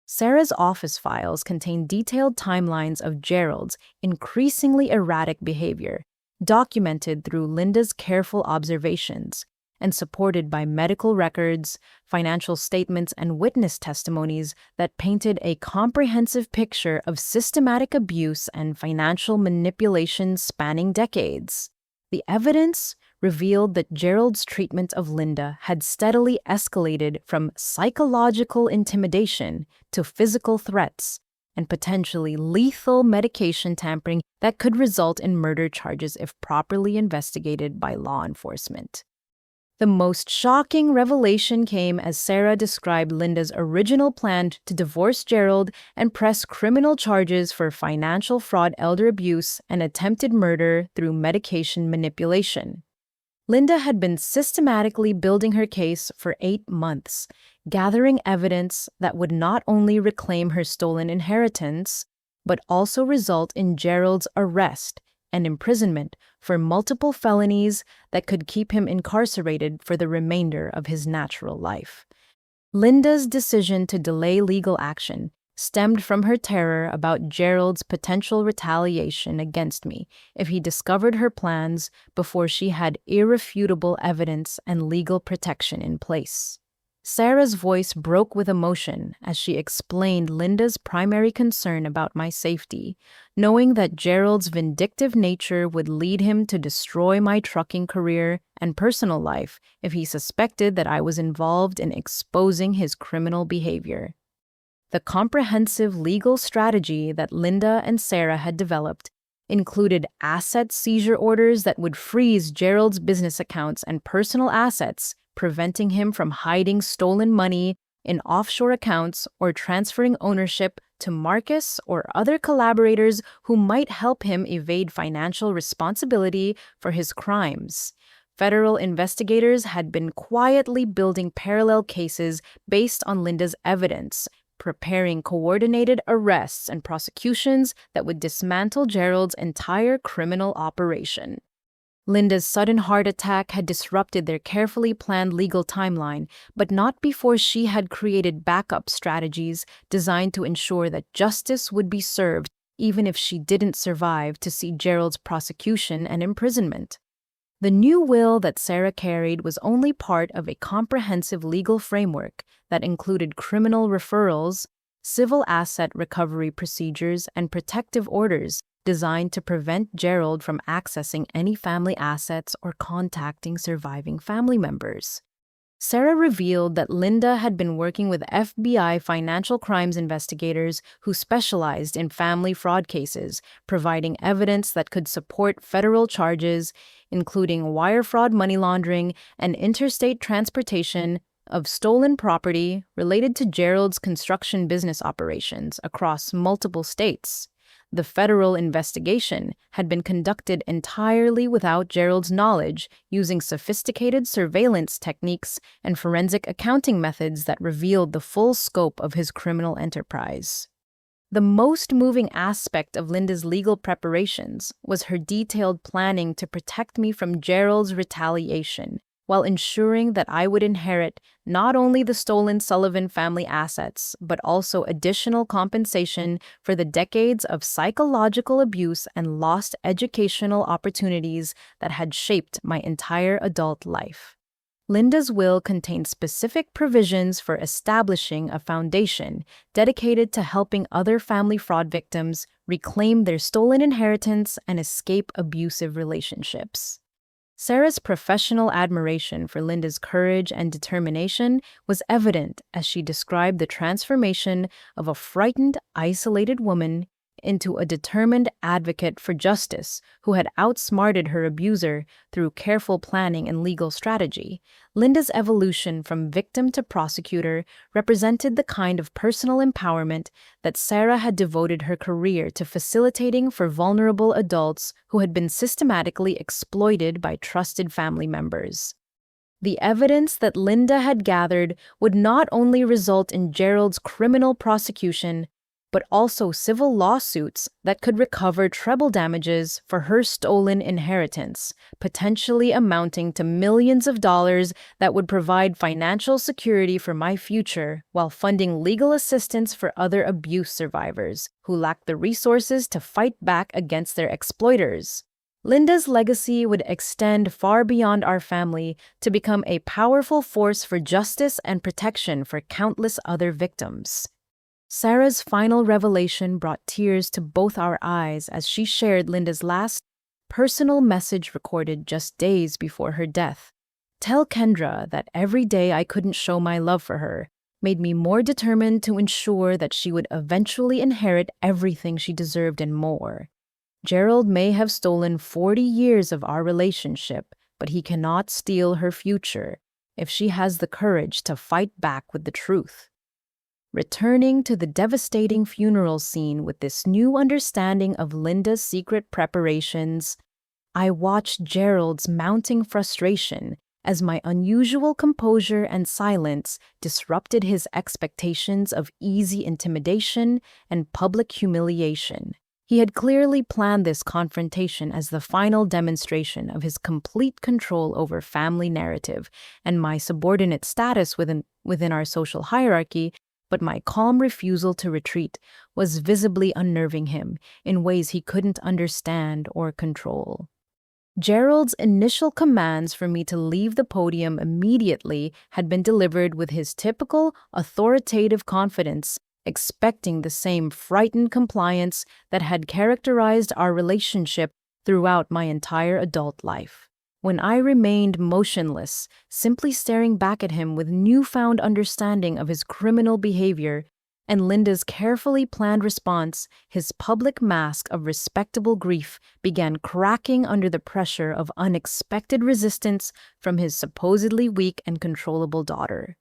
Sarah's office files contain detailed timelines of Gerald's increasingly erratic behavior, documented through Linda's careful observations, and supported by medical records, financial statements, and witness testimonies that painted a comprehensive picture of systematic abuse and financial manipulation spanning decades. The evidence revealed that Gerald's treatment of Linda had steadily escalated from psychological intimidation to physical threats and potentially lethal medication tampering that could result in murder charges if properly investigated by law enforcement. The most shocking revelation came as Sarah described Linda's original plan to divorce Gerald and press criminal charges for financial fraud, elder abuse, and attempted murder through medication manipulation. Linda had been systematically building her case for 8 months, gathering evidence that would not only reclaim her stolen inheritance, but also result in Gerald's arrest and imprisonment for multiple felonies that could keep him incarcerated for the remainder of his natural life. Linda's decision to delay legal action stemmed from her terror about Gerald's potential retaliation against me if he discovered her plans before she had irrefutable evidence and legal protection in place. Sarah's voice broke with emotion as she explained Linda's primary concern about my safety, knowing that Gerald's vindictive nature would lead him to destroy my trucking career and personal life if he suspected that I was involved in exposing his criminal behavior. The comprehensive legal strategy that Linda and Sarah had developed included asset seizure orders that would freeze Gerald's business accounts and personal assets, preventing him from hiding stolen money in offshore accounts or transferring ownership to Marcus or other collaborators who might help him evade financial responsibility for his crimes. Federal investigators had been quietly building parallel cases based on Linda's evidence, preparing coordinated arrests and prosecutions that would dismantle Gerald's entire criminal operation. Linda's sudden heart attack had disrupted their carefully planned legal timeline, but not before she had created backup strategies designed to ensure that justice would be served even if she didn't survive to see Gerald's prosecution and imprisonment. The new will that Sarah carried was only part of a comprehensive legal framework that included criminal referrals, civil asset recovery procedures, and protective orders designed to prevent Gerald from accessing any family assets or contacting surviving family members. Sarah revealed that Linda had been working with FBI financial crimes investigators who specialized in family fraud cases, providing evidence that could support federal charges, including wire fraud, money laundering, and interstate transportation of stolen property related to Gerald's construction business operations across multiple states. The federal investigation had been conducted entirely without Gerald's knowledge, using sophisticated surveillance techniques and forensic accounting methods that revealed the full scope of his criminal enterprise. The most moving aspect of Linda's legal preparations was her detailed planning to protect me from Gerald's retaliation, while ensuring that I would inherit not only the stolen Sullivan family assets, but also additional compensation for the decades of psychological abuse and lost educational opportunities that had shaped my entire adult life. Linda's will contained specific provisions for establishing a foundation dedicated to helping other family fraud victims reclaim their stolen inheritance and escape abusive relationships. Sarah's professional admiration for Linda's courage and determination was evident as she described the transformation of a frightened, isolated woman into a determined advocate for justice who had outsmarted her abuser through careful planning and legal strategy. Linda's evolution from victim to prosecutor represented the kind of personal empowerment that Sarah had devoted her career to facilitating for vulnerable adults who had been systematically exploited by trusted family members. The evidence that Linda had gathered would not only result in Gerald's criminal prosecution, but also civil lawsuits that could recover treble damages for her stolen inheritance, potentially amounting to millions of dollars that would provide financial security for my future while funding legal assistance for other abuse survivors who lack the resources to fight back against their exploiters. Linda's legacy would extend far beyond our family to become a powerful force for justice and protection for countless other victims. Sarah's final revelation brought tears to both our eyes as she shared Linda's last personal message recorded just days before her death. "Tell Kendra that every day I couldn't show my love for her made me more determined to ensure that she would eventually inherit everything she deserved and more. Gerald may have stolen 40 years of our relationship, but he cannot steal her future if she has the courage to fight back with the truth." Returning to the devastating funeral scene with this new understanding of Linda's secret preparations, I watched Gerald's mounting frustration as my unusual composure and silence disrupted his expectations of easy intimidation and public humiliation. He had clearly planned this confrontation as the final demonstration of his complete control over family narrative and my subordinate status within our social hierarchy, but my calm refusal to retreat was visibly unnerving him in ways he couldn't understand or control. Gerald's initial commands for me to leave the podium immediately had been delivered with his typical authoritative confidence, expecting the same frightened compliance that had characterized our relationship throughout my entire adult life. When I remained motionless, simply staring back at him with newfound understanding of his criminal behavior, and Linda's carefully planned response, his public mask of respectable grief began cracking under the pressure of unexpected resistance from his supposedly weak and controllable daughter.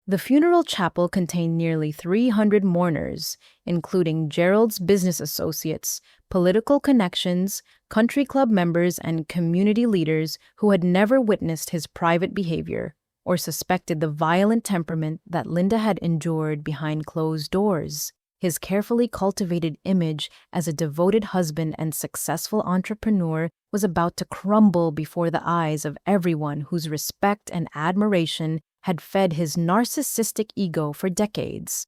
The funeral chapel contained nearly 300 mourners, including Gerald's business associates, political connections, country club members, and community leaders who had never witnessed his private behavior or suspected the violent temperament that Linda had endured behind closed doors. His carefully cultivated image as a devoted husband and successful entrepreneur was about to crumble before the eyes of everyone whose respect and admiration had fed his narcissistic ego for decades.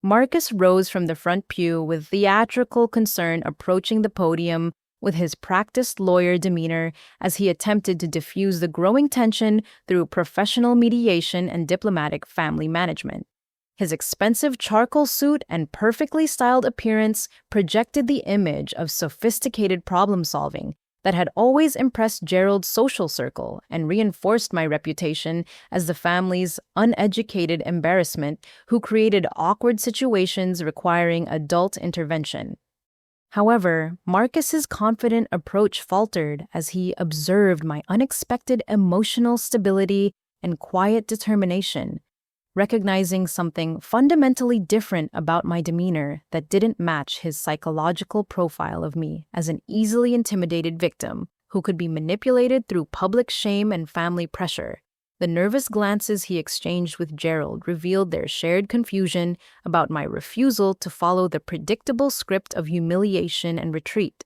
Marcus rose from the front pew with theatrical concern, approaching the podium with his practiced lawyer demeanor as he attempted to diffuse the growing tension through professional mediation and diplomatic family management. His expensive charcoal suit and perfectly styled appearance projected the image of sophisticated problem-solving that had always impressed Gerald's social circle and reinforced my reputation as the family's uneducated embarrassment who created awkward situations requiring adult intervention. However, Marcus's confident approach faltered as he observed my unexpected emotional stability and quiet determination, recognizing something fundamentally different about my demeanor that didn't match his psychological profile of me as an easily intimidated victim who could be manipulated through public shame and family pressure. The nervous glances he exchanged with Gerald revealed their shared confusion about my refusal to follow the predictable script of humiliation and retreat.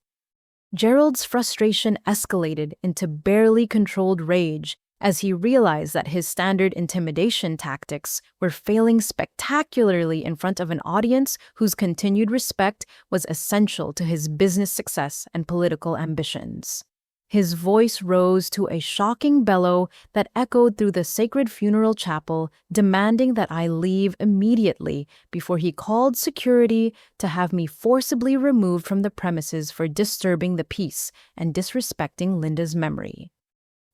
Gerald's frustration escalated into barely controlled rage as he realized that his standard intimidation tactics were failing spectacularly in front of an audience whose continued respect was essential to his business success and political ambitions. His voice rose to a shocking bellow that echoed through the sacred funeral chapel, demanding that I leave immediately before he called security to have me forcibly removed from the premises for disturbing the peace and disrespecting Linda's memory.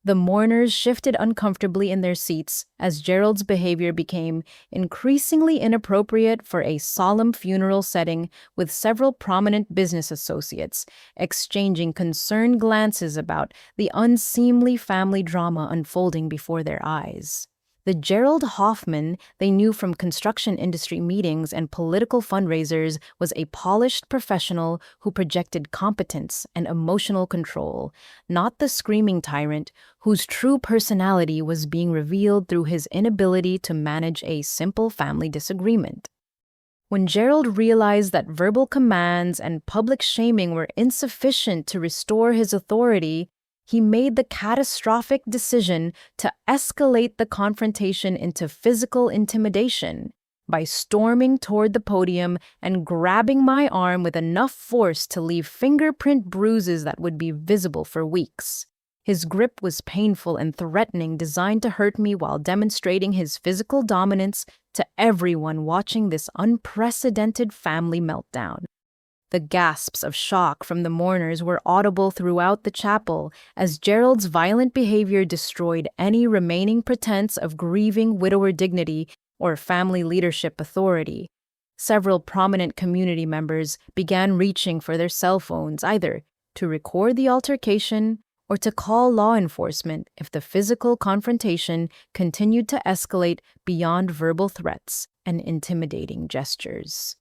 The mourners shifted uncomfortably in their seats as Gerald's behavior became increasingly inappropriate for a solemn funeral setting, with several prominent business associates exchanging concerned glances about the unseemly family drama unfolding before their eyes. The Gerald Hoffman they knew from construction industry meetings and political fundraisers was a polished professional who projected competence and emotional control, not the screaming tyrant whose true personality was being revealed through his inability to manage a simple family disagreement. When Gerald realized that verbal commands and public shaming were insufficient to restore his authority, he made the catastrophic decision to escalate the confrontation into physical intimidation by storming toward the podium and grabbing my arm with enough force to leave fingerprint bruises that would be visible for weeks. His grip was painful and threatening, designed to hurt me while demonstrating his physical dominance to everyone watching this unprecedented family meltdown. The gasps of shock from the mourners were audible throughout the chapel as Gerald's violent behavior destroyed any remaining pretense of grieving widower dignity or family leadership authority. Several prominent community members began reaching for their cell phones either to record the altercation or to call law enforcement if the physical confrontation continued to escalate beyond verbal threats and intimidating gestures.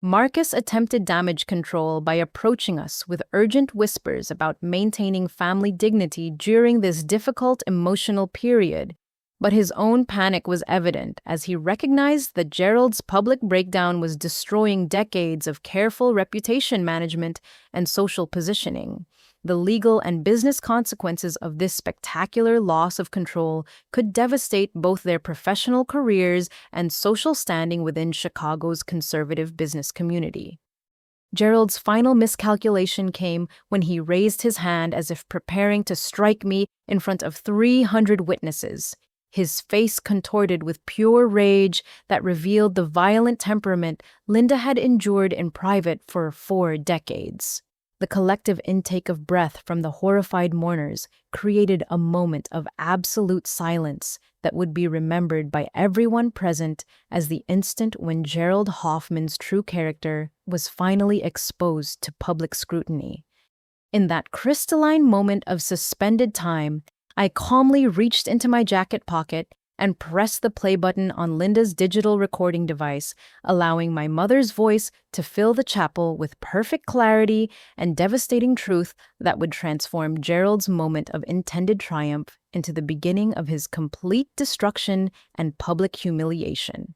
Marcus attempted damage control by approaching us with urgent whispers about maintaining family dignity during this difficult emotional period. But his own panic was evident as he recognized that Gerald's public breakdown was destroying decades of careful reputation management and social positioning. The legal and business consequences of this spectacular loss of control could devastate both their professional careers and social standing within Chicago's conservative business community. Gerald's final miscalculation came when he raised his hand as if preparing to strike me in front of 300 witnesses, his face contorted with pure rage that revealed the violent temperament Linda had endured in private for 4 decades. The collective intake of breath from the horrified mourners created a moment of absolute silence that would be remembered by everyone present as the instant when Gerald Hoffman's true character was finally exposed to public scrutiny. In that crystalline moment of suspended time, I calmly reached into my jacket pocket and pressed the play button on Linda's digital recording device, allowing my mother's voice to fill the chapel with perfect clarity and devastating truth that would transform Gerald's moment of intended triumph into the beginning of his complete destruction and public humiliation.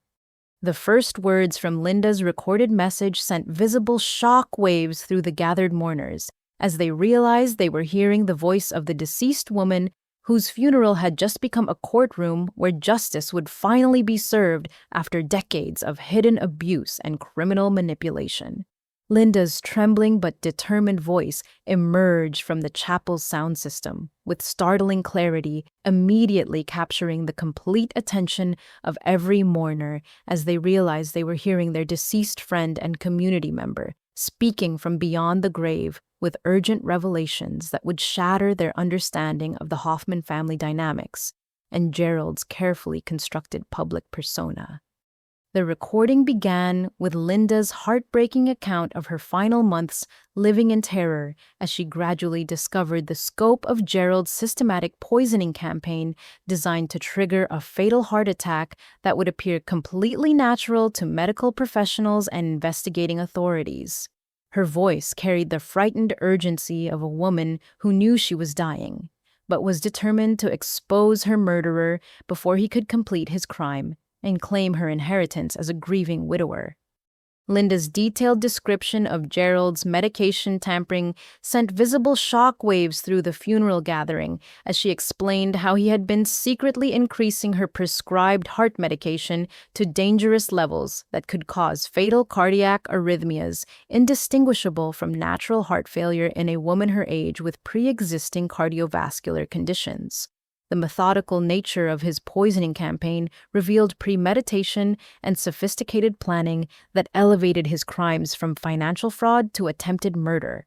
The first words from Linda's recorded message sent visible shock waves through the gathered mourners as they realized they were hearing the voice of the deceased woman whose funeral had just become a courtroom where justice would finally be served after decades of hidden abuse and criminal manipulation. Linda's trembling but determined voice emerged from the chapel's sound system, with startling clarity, immediately capturing the complete attention of every mourner as they realized they were hearing their deceased friend and community member speaking from beyond the grave with urgent revelations that would shatter their understanding of the Hoffman family dynamics and Gerald's carefully constructed public persona. The recording began with Linda's heartbreaking account of her final months living in terror as she gradually discovered the scope of Gerald's systematic poisoning campaign designed to trigger a fatal heart attack that would appear completely natural to medical professionals and investigating authorities. Her voice carried the frightened urgency of a woman who knew she was dying, but was determined to expose her murderer before he could complete his crime and claim her inheritance as a grieving widower. Linda's detailed description of Gerald's medication tampering sent visible shock waves through the funeral gathering as she explained how he had been secretly increasing her prescribed heart medication to dangerous levels that could cause fatal cardiac arrhythmias indistinguishable from natural heart failure in a woman her age with pre-existing cardiovascular conditions. The methodical nature of his poisoning campaign revealed premeditation and sophisticated planning that elevated his crimes from financial fraud to attempted murder.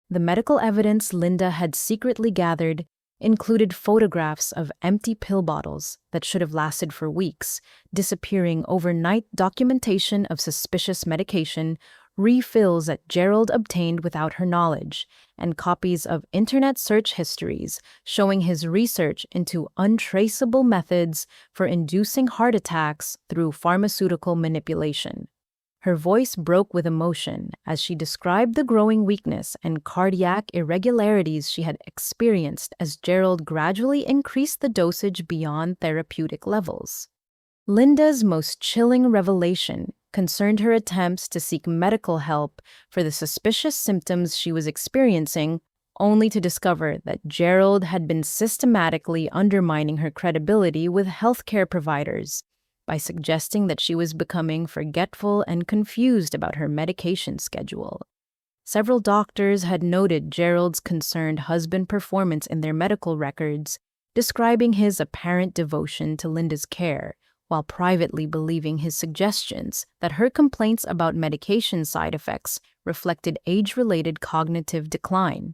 The medical evidence Linda had secretly gathered included photographs of empty pill bottles that should have lasted for weeks, disappearing overnight documentation of suspicious medication, refills that Gerald obtained without her knowledge, and copies of internet search histories showing his research into untraceable methods for inducing heart attacks through pharmaceutical manipulation. Her voice broke with emotion as she described the growing weakness and cardiac irregularities she had experienced as Gerald gradually increased the dosage beyond therapeutic levels. Linda's most chilling revelation concerned her attempts to seek medical help for the suspicious symptoms she was experiencing, only to discover that Gerald had been systematically undermining her credibility with healthcare providers by suggesting that she was becoming forgetful and confused about her medication schedule. Several doctors had noted Gerald's concerned husband performance in their medical records, describing his apparent devotion to Linda's care, while privately believing his suggestions that her complaints about medication side effects reflected age-related cognitive decline.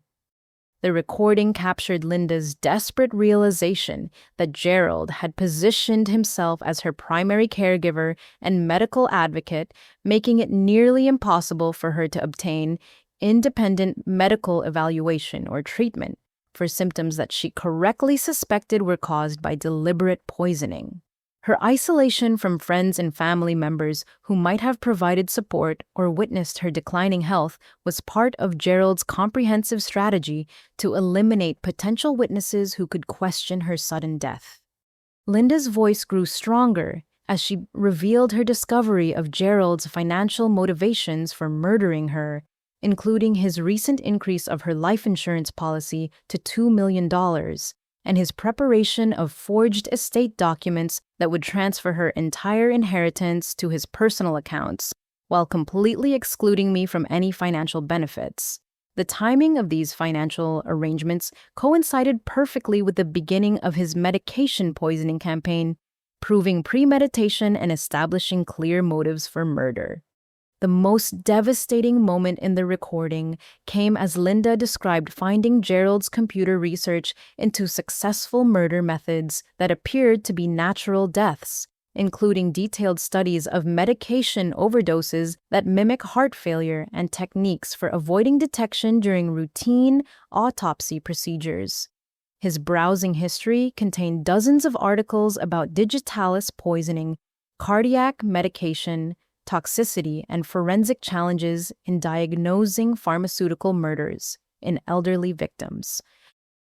The recording captured Linda's desperate realization that Gerald had positioned himself as her primary caregiver and medical advocate, making it nearly impossible for her to obtain independent medical evaluation or treatment for symptoms that she correctly suspected were caused by deliberate poisoning. Her isolation from friends and family members who might have provided support or witnessed her declining health was part of Gerald's comprehensive strategy to eliminate potential witnesses who could question her sudden death. Linda's voice grew stronger as she revealed her discovery of Gerald's financial motivations for murdering her, including his recent increase of her life insurance policy to $2 million and his preparation of forged estate documents that would transfer her entire inheritance to his personal accounts, while completely excluding me from any financial benefits. The timing of these financial arrangements coincided perfectly with the beginning of his medication poisoning campaign, proving premeditation and establishing clear motives for murder. The most devastating moment in the recording came as Linda described finding Gerald's computer research into successful murder methods that appeared to be natural deaths, including detailed studies of medication overdoses that mimic heart failure and techniques for avoiding detection during routine autopsy procedures. His browsing history contained dozens of articles about digitalis poisoning, cardiac medication, toxicity, and forensic challenges in diagnosing pharmaceutical murders in elderly victims.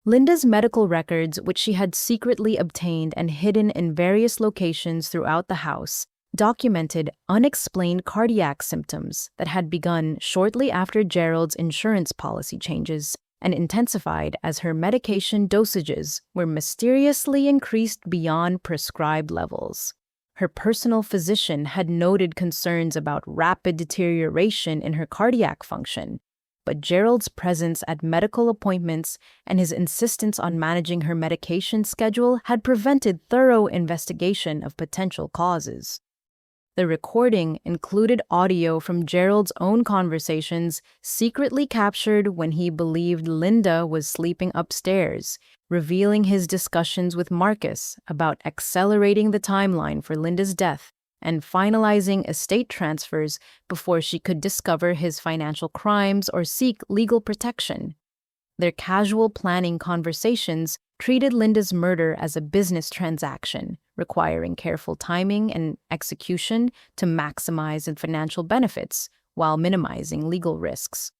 Linda's medical records, which she had secretly obtained and hidden in various locations throughout the house, documented unexplained cardiac symptoms that had begun shortly after Gerald's insurance policy changes and intensified as her medication dosages were mysteriously increased beyond prescribed levels. Her personal physician had noted concerns about rapid deterioration in her cardiac function, but Gerald's presence at medical appointments and his insistence on managing her medication schedule had prevented thorough investigation of potential causes. The recording included audio from Gerald's own conversations secretly captured when he believed Linda was sleeping upstairs, revealing his discussions with Marcus about accelerating the timeline for Linda's death and finalizing estate transfers before she could discover his financial crimes or seek legal protection. Their casual planning conversations treated Linda's murder as a business transaction, requiring careful timing and execution to maximize the financial benefits while minimizing legal risks.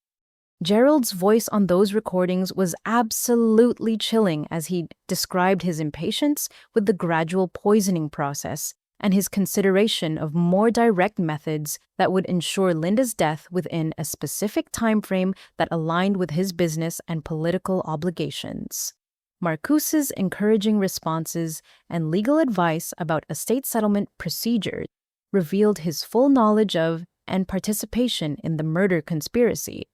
Gerald's voice on those recordings was absolutely chilling as he described his impatience with the gradual poisoning process and his consideration of more direct methods that would ensure Linda's death within a specific timeframe that aligned with his business and political obligations. Marcuse's encouraging responses and legal advice about estate settlement procedures revealed his full knowledge of and participation in the murder conspiracy.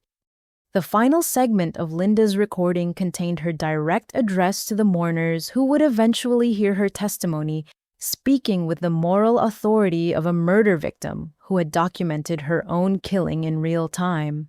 The final segment of Linda's recording contained her direct address to the mourners who would eventually hear her testimony, speaking with the moral authority of a murder victim who had documented her own killing in real time.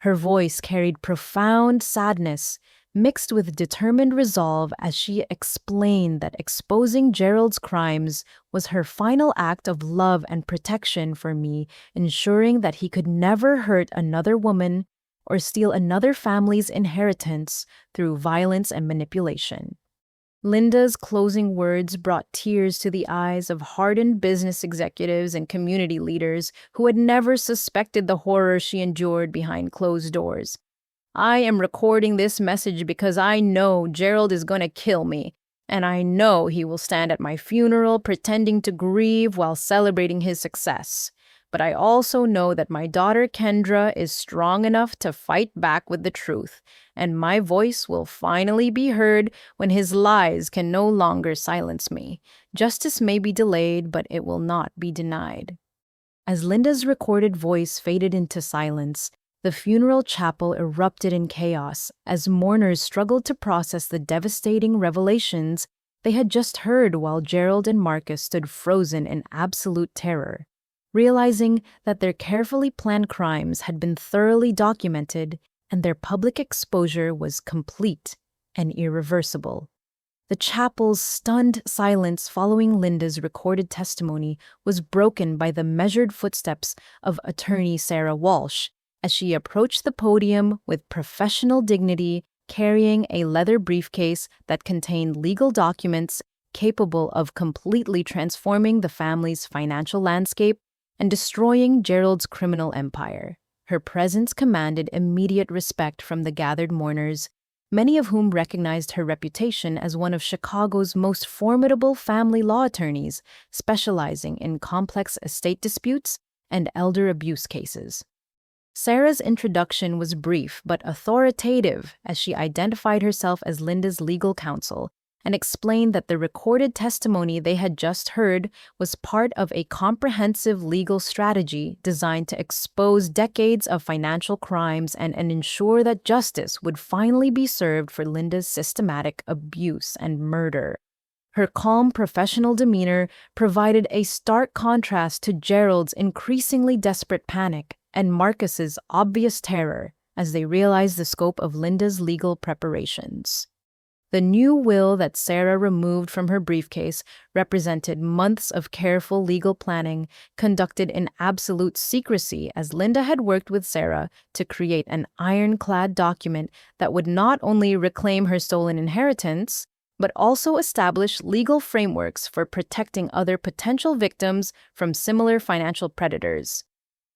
Her voice carried profound sadness, mixed with determined resolve as she explained that exposing Gerald's crimes was her final act of love and protection for me, ensuring that he could never hurt another woman or steal another family's inheritance through violence and manipulation. Linda's closing words brought tears to the eyes of hardened business executives and community leaders who had never suspected the horror she endured behind closed doors. I am recording this message because I know Gerald is going to kill me, and I know he will stand at my funeral pretending to grieve while celebrating his success. But I also know that my daughter Kendra is strong enough to fight back with the truth, and my voice will finally be heard when his lies can no longer silence me. Justice may be delayed, but it will not be denied. As Linda's recorded voice faded into silence, the funeral chapel erupted in chaos as mourners struggled to process the devastating revelations they had just heard while Gerald and Marcus stood frozen in absolute terror. Realizing that their carefully planned crimes had been thoroughly documented and their public exposure was complete and irreversible. The chapel's stunned silence following Linda's recorded testimony was broken by the measured footsteps of attorney Sarah Walsh as she approached the podium with professional dignity, carrying a leather briefcase that contained legal documents capable of completely transforming the family's financial landscape and destroying Gerald's criminal empire. Her presence commanded immediate respect from the gathered mourners, many of whom recognized her reputation as one of Chicago's most formidable family law attorneys, specializing in complex estate disputes and elder abuse cases. Sarah's introduction was brief but authoritative as she identified herself as Linda's legal counsel and explained that the recorded testimony they had just heard was part of a comprehensive legal strategy designed to expose decades of financial crimes and ensure that justice would finally be served for Linda's systematic abuse and murder. Her calm professional demeanor provided a stark contrast to Gerald's increasingly desperate panic and Marcus's obvious terror as they realized the scope of Linda's legal preparations. The new will that Sarah removed from her briefcase represented months of careful legal planning conducted in absolute secrecy as Linda had worked with Sarah to create an ironclad document that would not only reclaim her stolen inheritance, but also establish legal frameworks for protecting other potential victims from similar financial predators.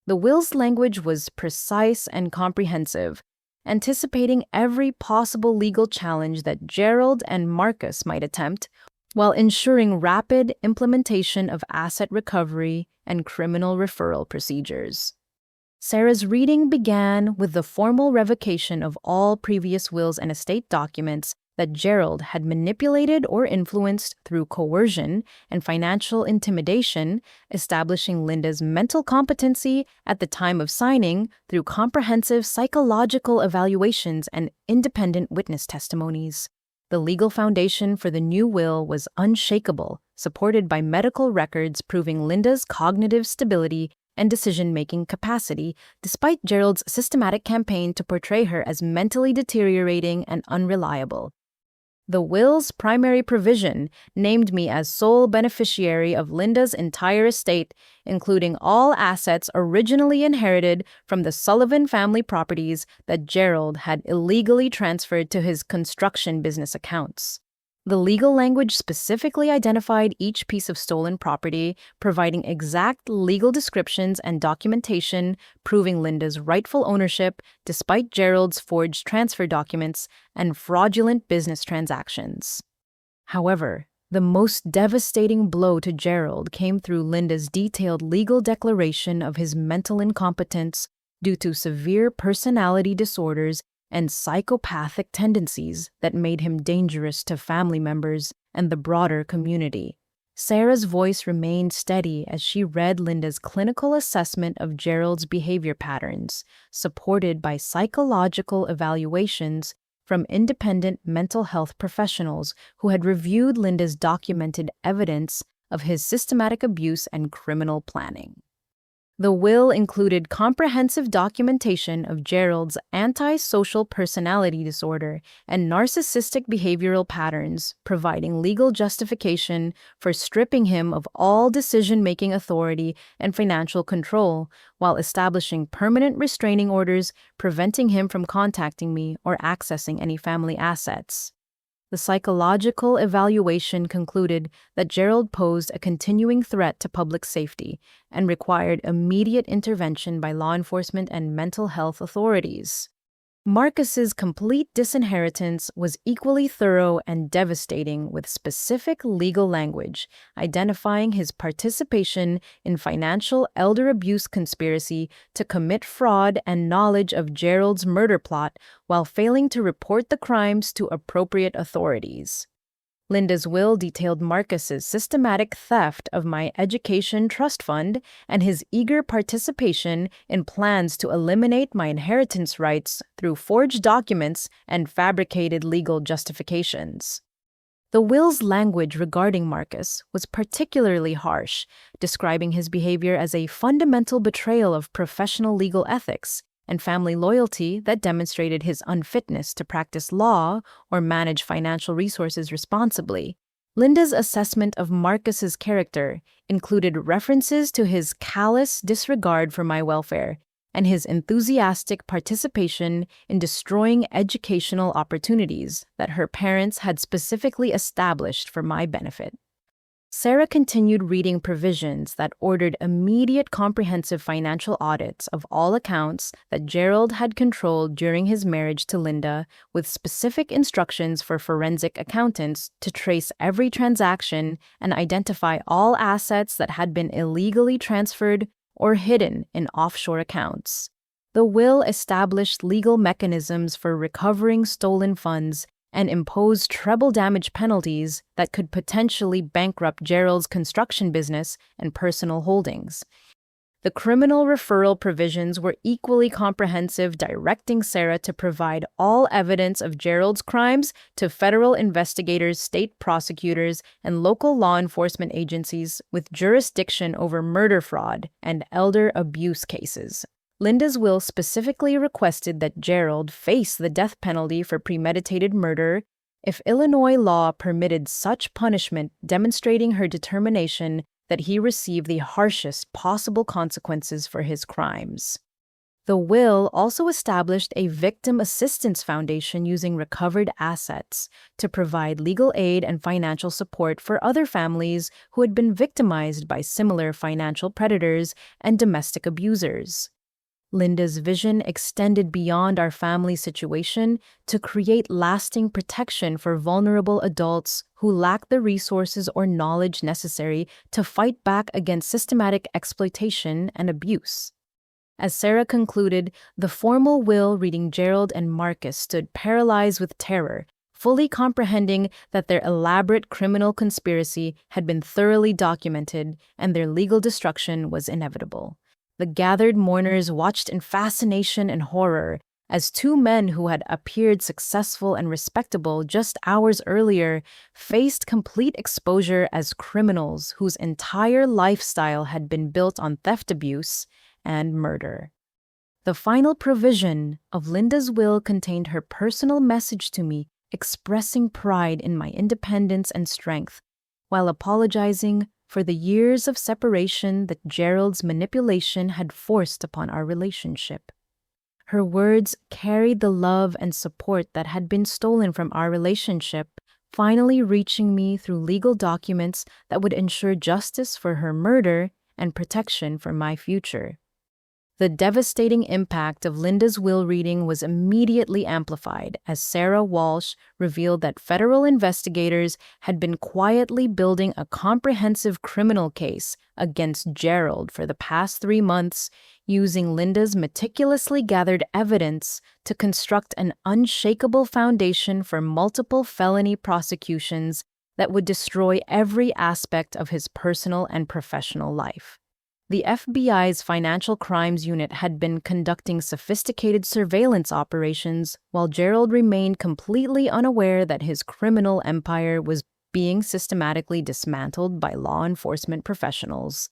The will's language was precise and comprehensive, anticipating every possible legal challenge that Gerald and Marcus might attempt, while ensuring rapid implementation of asset recovery and criminal referral procedures. Sarah's reading began with the formal revocation of all previous wills and estate documents that Gerald had manipulated or influenced through coercion and financial intimidation, establishing Linda's mental competency at the time of signing through comprehensive psychological evaluations and independent witness testimonies. The legal foundation for the new will was unshakable, supported by medical records proving Linda's cognitive stability and decision-making capacity, despite Gerald's systematic campaign to portray her as mentally deteriorating and unreliable. The will's primary provision named me as sole beneficiary of Linda's entire estate, including all assets originally inherited from the Sullivan family properties that Gerald had illegally transferred to his construction business accounts. The legal language specifically identified each piece of stolen property, providing exact legal descriptions and documentation proving Linda's rightful ownership despite Gerald's forged transfer documents and fraudulent business transactions. However, the most devastating blow to Gerald came through Linda's detailed legal declaration of his mental incompetence due to severe personality disorders and psychopathic tendencies that made him dangerous to family members and the broader community. Sarah's voice remained steady as she read Linda's clinical assessment of Gerald's behavior patterns, supported by psychological evaluations from independent mental health professionals who had reviewed Linda's documented evidence of his systematic abuse and criminal planning. The will included comprehensive documentation of Gerald's antisocial personality disorder and narcissistic behavioral patterns, providing legal justification for stripping him of all decision-making authority and financial control, while establishing permanent restraining orders preventing him from contacting me or accessing any family assets. The psychological evaluation concluded that Gerald posed a continuing threat to public safety and required immediate intervention by law enforcement and mental health authorities. Marcus's complete disinheritance was equally thorough and devastating, with specific legal language identifying his participation in financial elder abuse conspiracy to commit fraud and knowledge of Gerald's murder plot while failing to report the crimes to appropriate authorities. Linda's will detailed Marcus's systematic theft of my education trust fund and his eager participation in plans to eliminate my inheritance rights through forged documents and fabricated legal justifications. The will's language regarding Marcus was particularly harsh, describing his behavior as a fundamental betrayal of professional legal ethics and family loyalty that demonstrated his unfitness to practice law or manage financial resources responsibly. Linda's assessment of Marcus's character included references to his callous disregard for my welfare and his enthusiastic participation in destroying educational opportunities that her parents had specifically established for my benefit. Sarah continued reading provisions that ordered immediate comprehensive financial audits of all accounts that Gerald had controlled during his marriage to Linda, with specific instructions for forensic accountants to trace every transaction and identify all assets that had been illegally transferred or hidden in offshore accounts. The will established legal mechanisms for recovering stolen funds and imposed treble damage penalties that could potentially bankrupt Gerald's construction business and personal holdings. The criminal referral provisions were equally comprehensive, directing Sarah to provide all evidence of Gerald's crimes to federal investigators, state prosecutors, and local law enforcement agencies with jurisdiction over murder fraud and elder abuse cases. Linda's will specifically requested that Gerald face the death penalty for premeditated murder if Illinois law permitted such punishment, demonstrating her determination that he receive the harshest possible consequences for his crimes. The will also established a victim assistance foundation using recovered assets to provide legal aid and financial support for other families who had been victimized by similar financial predators and domestic abusers. Linda's vision extended beyond our family situation to create lasting protection for vulnerable adults who lack the resources or knowledge necessary to fight back against systematic exploitation and abuse. As Sarah concluded, the formal will reading Gerald and Marcus stood paralyzed with terror, fully comprehending that their elaborate criminal conspiracy had been thoroughly documented and their legal destruction was inevitable. The gathered mourners watched in fascination and horror as two men who had appeared successful and respectable just hours earlier faced complete exposure as criminals whose entire lifestyle had been built on theft, abuse, and murder. The final provision of Linda's will contained her personal message to me, expressing pride in my independence and strength, while apologizing for the years of separation that Gerald's manipulation had forced upon our relationship. Her words carried the love and support that had been stolen from our relationship, finally reaching me through legal documents that would ensure justice for her murder and protection for my future. The devastating impact of Linda's will reading was immediately amplified as Sarah Walsh revealed that federal investigators had been quietly building a comprehensive criminal case against Gerald for the past 3 months, using Linda's meticulously gathered evidence to construct an unshakable foundation for multiple felony prosecutions that would destroy every aspect of his personal and professional life. The FBI's Financial Crimes Unit had been conducting sophisticated surveillance operations while Gerald remained completely unaware that his criminal empire was being systematically dismantled by law enforcement professionals.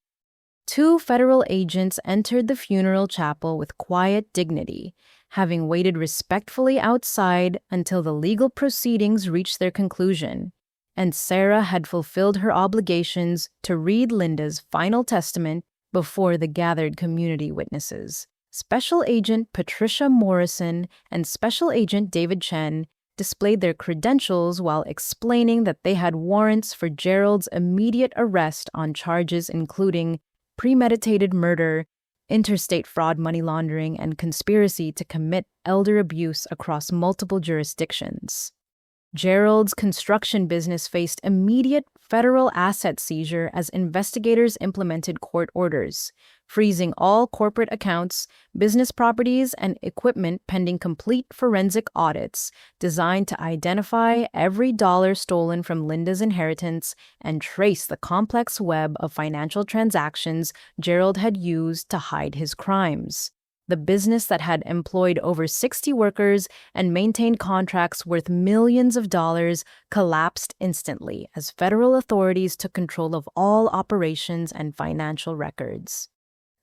2 federal agents entered the funeral chapel with quiet dignity, having waited respectfully outside until the legal proceedings reached their conclusion, and Sarah had fulfilled her obligations to read Linda's final testament before the gathered community witnesses. Special Agent Patricia Morrison and Special Agent David Chen displayed their credentials while explaining that they had warrants for Gerald's immediate arrest on charges including premeditated murder, interstate fraud, money laundering, and conspiracy to commit elder abuse across multiple jurisdictions. Gerald's construction business faced immediate federal asset seizure as investigators implemented court orders, freezing all corporate accounts, business properties, and equipment pending complete forensic audits designed to identify every dollar stolen from Linda's inheritance and trace the complex web of financial transactions Gerald had used to hide his crimes. The business that had employed over 60 workers and maintained contracts worth millions of dollars collapsed instantly as federal authorities took control of all operations and financial records.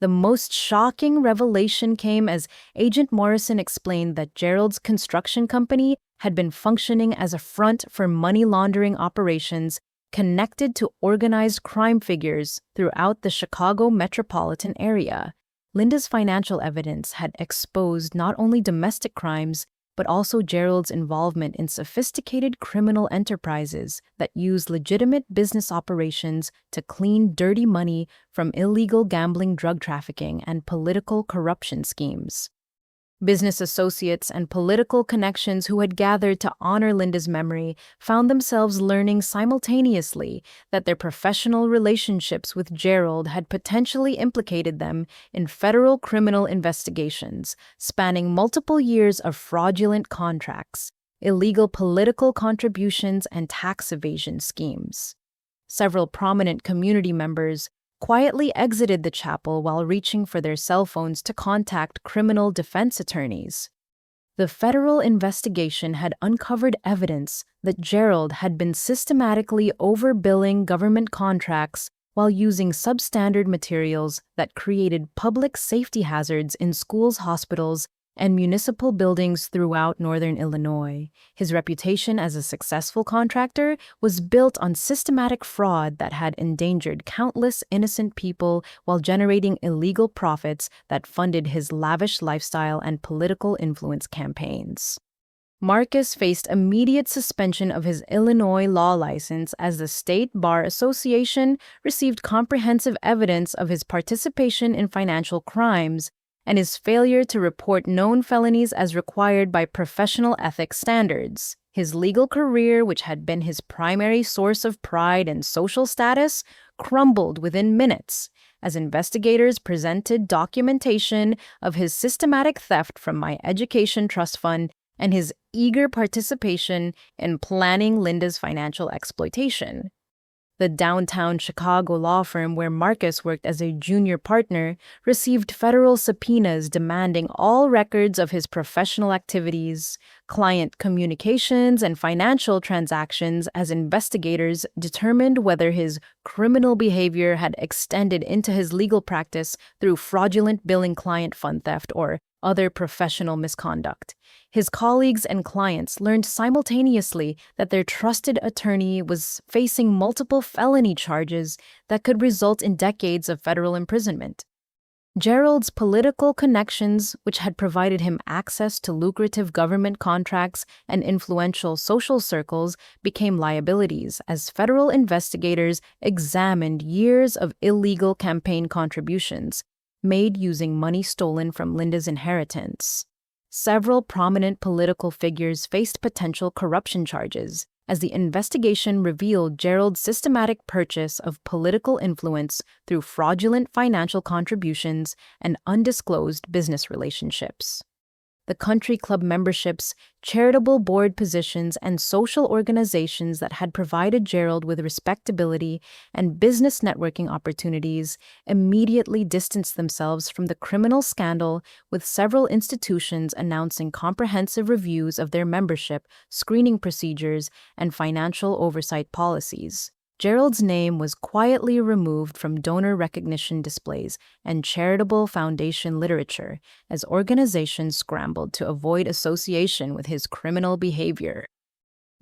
The most shocking revelation came as Agent Morrison explained that Gerald's construction company had been functioning as a front for money laundering operations connected to organized crime figures throughout the Chicago metropolitan area. Linda's financial evidence had exposed not only domestic crimes, but also Gerald's involvement in sophisticated criminal enterprises that used legitimate business operations to clean dirty money from illegal gambling, drug trafficking, and political corruption schemes. Business associates and political connections who had gathered to honor Linda's memory found themselves learning simultaneously that their professional relationships with Gerald had potentially implicated them in federal criminal investigations spanning multiple years of fraudulent contracts, illegal political contributions, and tax evasion schemes. Several prominent community members quietly exited the chapel while reaching for their cell phones to contact criminal defense attorneys. The federal investigation had uncovered evidence that Gerald had been systematically overbilling government contracts while using substandard materials that created public safety hazards in schools, hospitals, and municipal buildings throughout northern Illinois. His reputation as a successful contractor was built on systematic fraud that had endangered countless innocent people while generating illegal profits that funded his lavish lifestyle and political influence campaigns. Marcus faced immediate suspension of his Illinois law license as the State Bar Association received comprehensive evidence of his participation in financial crimes and his failure to report known felonies as required by professional ethics standards. His legal career, which had been his primary source of pride and social status, crumbled within minutes as investigators presented documentation of his systematic theft from my education trust fund and his eager participation in planning Linda's financial exploitation. The downtown Chicago law firm where Marcus worked as a junior partner received federal subpoenas demanding all records of his professional activities, client communications, and financial transactions as investigators determined whether his criminal behavior had extended into his legal practice through fraudulent billing, client fund theft, or other professional misconduct. His colleagues and clients learned simultaneously that their trusted attorney was facing multiple felony charges that could result in decades of federal imprisonment. Gerald's political connections, which had provided him access to lucrative government contracts and influential social circles, became liabilities as federal investigators examined years of illegal campaign contributions made using money stolen from Linda's inheritance. Several prominent political figures faced potential corruption charges as the investigation revealed Gerald's systematic purchase of political influence through fraudulent financial contributions and undisclosed business relationships. The country club memberships, charitable board positions, and social organizations that had provided Gerald with respectability and business networking opportunities immediately distanced themselves from the criminal scandal, with several institutions announcing comprehensive reviews of their membership, screening procedures, and financial oversight policies. Gerald's name was quietly removed from donor recognition displays and charitable foundation literature as organizations scrambled to avoid association with his criminal behavior.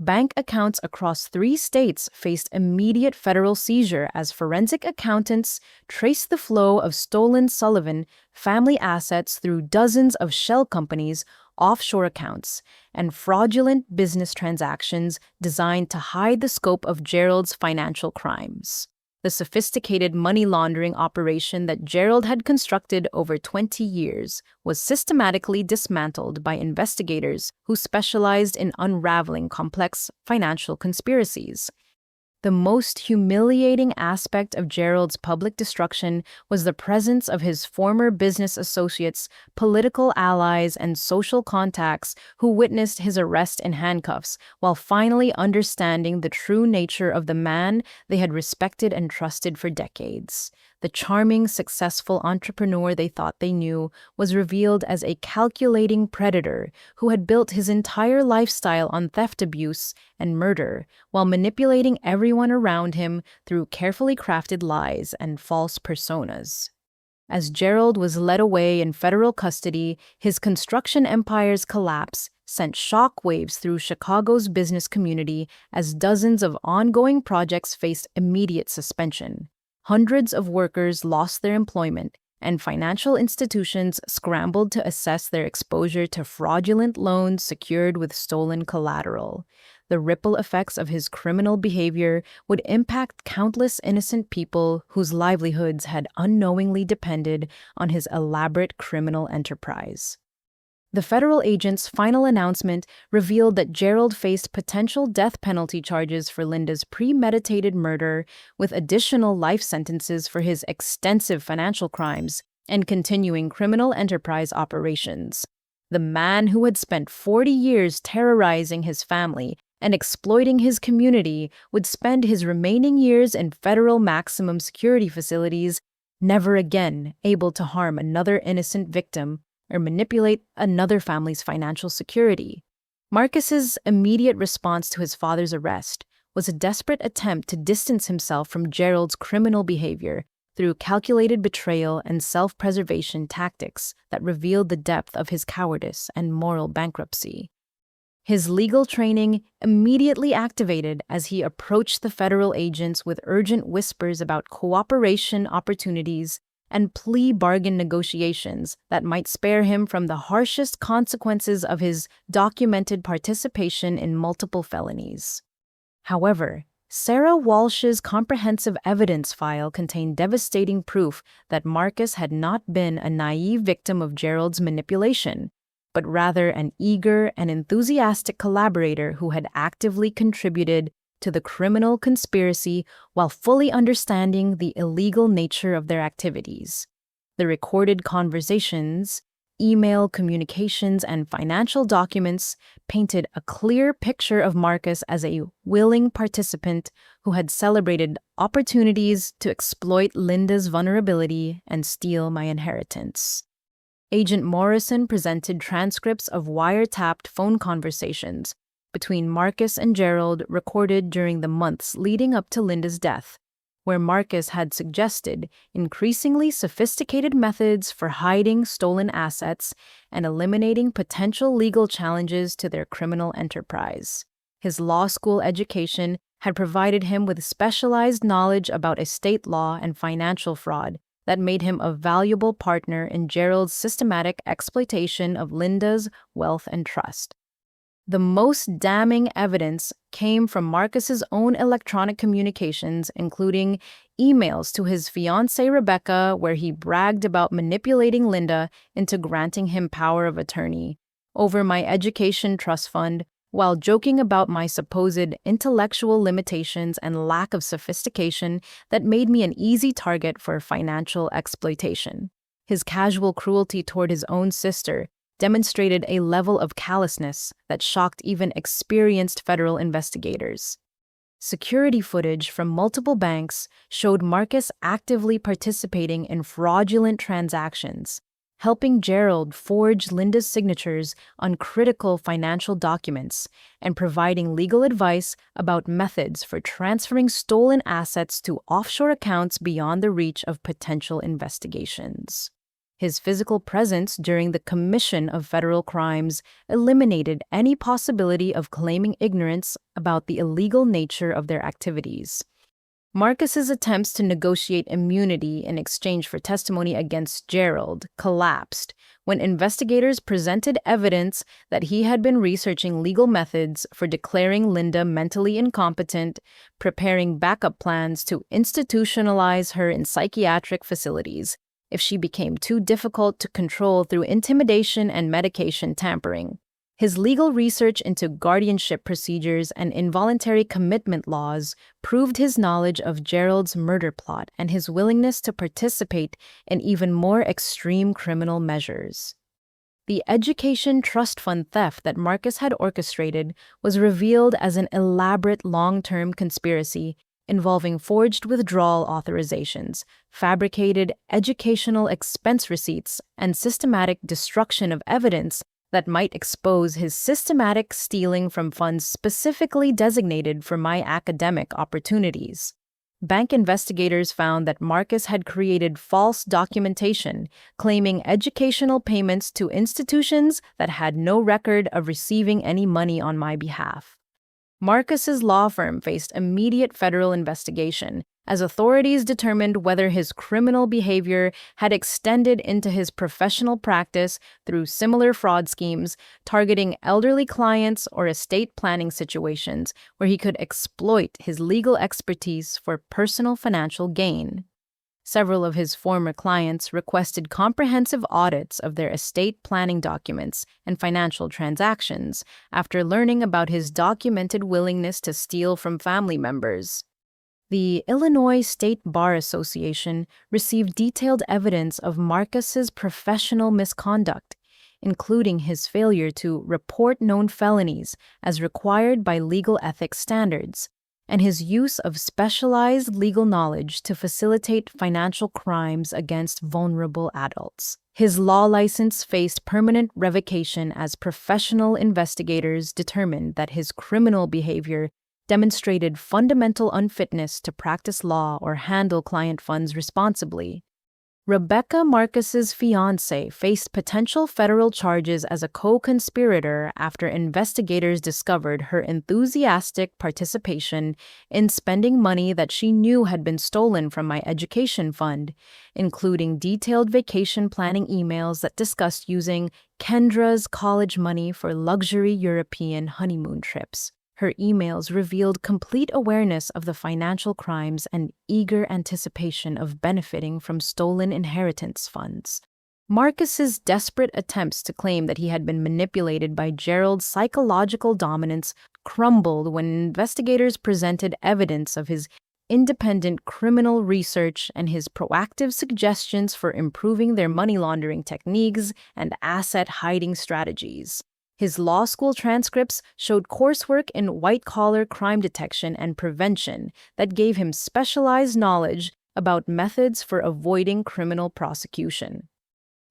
Bank accounts across 3 states faced immediate federal seizure as forensic accountants traced the flow of stolen Sullivan family assets through dozens of shell companies, offshore accounts, and fraudulent business transactions designed to hide the scope of Gerald's financial crimes. The sophisticated money laundering operation that Gerald had constructed over 20 years was systematically dismantled by investigators who specialized in unraveling complex financial conspiracies. The most humiliating aspect of Gerald's public destruction was the presence of his former business associates, political allies, and social contacts who witnessed his arrest in handcuffs while finally understanding the true nature of the man they had respected and trusted for decades. The charming, successful entrepreneur they thought they knew was revealed as a calculating predator who had built his entire lifestyle on theft, abuse, and murder, while manipulating everyone around him through carefully crafted lies and false personas. As Gerald was led away in federal custody, his construction empire's collapse sent shockwaves through Chicago's business community as dozens of ongoing projects faced immediate suspension. Hundreds of workers lost their employment, and financial institutions scrambled to assess their exposure to fraudulent loans secured with stolen collateral. The ripple effects of his criminal behavior would impact countless innocent people whose livelihoods had unknowingly depended on his elaborate criminal enterprise. The federal agent's final announcement revealed that Gerald faced potential death penalty charges for Linda's premeditated murder, with additional life sentences for his extensive financial crimes and continuing criminal enterprise operations. The man who had spent 40 years terrorizing his family and exploiting his community would spend his remaining years in federal maximum security facilities, never again able to harm another innocent victim or manipulate another family's financial security. Marcus's immediate response to his father's arrest was a desperate attempt to distance himself from Gerald's criminal behavior through calculated betrayal and self-preservation tactics that revealed the depth of his cowardice and moral bankruptcy. His legal training immediately activated as he approached the federal agents with urgent whispers about cooperation opportunities and plea bargain negotiations that might spare him from the harshest consequences of his documented participation in multiple felonies. However, Sarah Walsh's comprehensive evidence file contained devastating proof that Marcus had not been a naive victim of Gerald's manipulation, but rather an eager and enthusiastic collaborator who had actively contributed to the criminal conspiracy while fully understanding the illegal nature of their activities. The recorded conversations, email communications, and financial documents painted a clear picture of Marcus as a willing participant who had celebrated opportunities to exploit Linda's vulnerability and steal my inheritance. Agent Morrison presented transcripts of wiretapped phone conversations between Marcus and Gerald recorded during the months leading up to Linda's death, where Marcus had suggested increasingly sophisticated methods for hiding stolen assets and eliminating potential legal challenges to their criminal enterprise. His law school education had provided him with specialized knowledge about estate law and financial fraud that made him a valuable partner in Gerald's systematic exploitation of Linda's wealth and trust. The most damning evidence came from Marcus's own electronic communications, including emails to his fiancée Rebecca, where he bragged about manipulating Linda into granting him power of attorney over my education trust fund, while joking about my supposed intellectual limitations and lack of sophistication that made me an easy target for financial exploitation. His casual cruelty toward his own sister demonstrated a level of callousness that shocked even experienced federal investigators. Security footage from multiple banks showed Marcus actively participating in fraudulent transactions, helping Gerald forge Linda's signatures on critical financial documents and providing legal advice about methods for transferring stolen assets to offshore accounts beyond the reach of potential investigations. His physical presence during the commission of federal crimes eliminated any possibility of claiming ignorance about the illegal nature of their activities. Marcus's attempts to negotiate immunity in exchange for testimony against Gerald collapsed when investigators presented evidence that he had been researching legal methods for declaring Linda mentally incompetent, preparing backup plans to institutionalize her in psychiatric facilities if she became too difficult to control through intimidation and medication tampering. His legal research into guardianship procedures and involuntary commitment laws proved his knowledge of Gerald's murder plot and his willingness to participate in even more extreme criminal measures. The education trust fund theft that Marcus had orchestrated was revealed as an elaborate long-term conspiracy involving forged withdrawal authorizations, fabricated educational expense receipts, and systematic destruction of evidence that might expose his systematic stealing from funds specifically designated for my academic opportunities. Bank investigators found that Marcus had created false documentation claiming educational payments to institutions that had no record of receiving any money on my behalf. Marcus's law firm faced immediate federal investigation, as authorities determined whether his criminal behavior had extended into his professional practice through similar fraud schemes targeting elderly clients or estate planning situations where he could exploit his legal expertise for personal financial gain. Several of his former clients requested comprehensive audits of their estate planning documents and financial transactions after learning about his documented willingness to steal from family members. The Illinois State Bar Association received detailed evidence of Marcus's professional misconduct, including his failure to report known felonies as required by legal ethics standards, and his use of specialized legal knowledge to facilitate financial crimes against vulnerable adults. His law license faced permanent revocation as professional investigators determined that his criminal behavior demonstrated fundamental unfitness to practice law or handle client funds responsibly. Rebecca Marcus's fiancé faced potential federal charges as a co-conspirator after investigators discovered her enthusiastic participation in spending money that she knew had been stolen from my education fund, including detailed vacation planning emails that discussed using Kendra's college money for luxury European honeymoon trips. Her emails revealed complete awareness of the financial crimes and eager anticipation of benefiting from stolen inheritance funds. Marcus's desperate attempts to claim that he had been manipulated by Gerald's psychological dominance crumbled when investigators presented evidence of his independent criminal research and his proactive suggestions for improving their money laundering techniques and asset hiding strategies. His law school transcripts showed coursework in white-collar crime detection and prevention that gave him specialized knowledge about methods for avoiding criminal prosecution.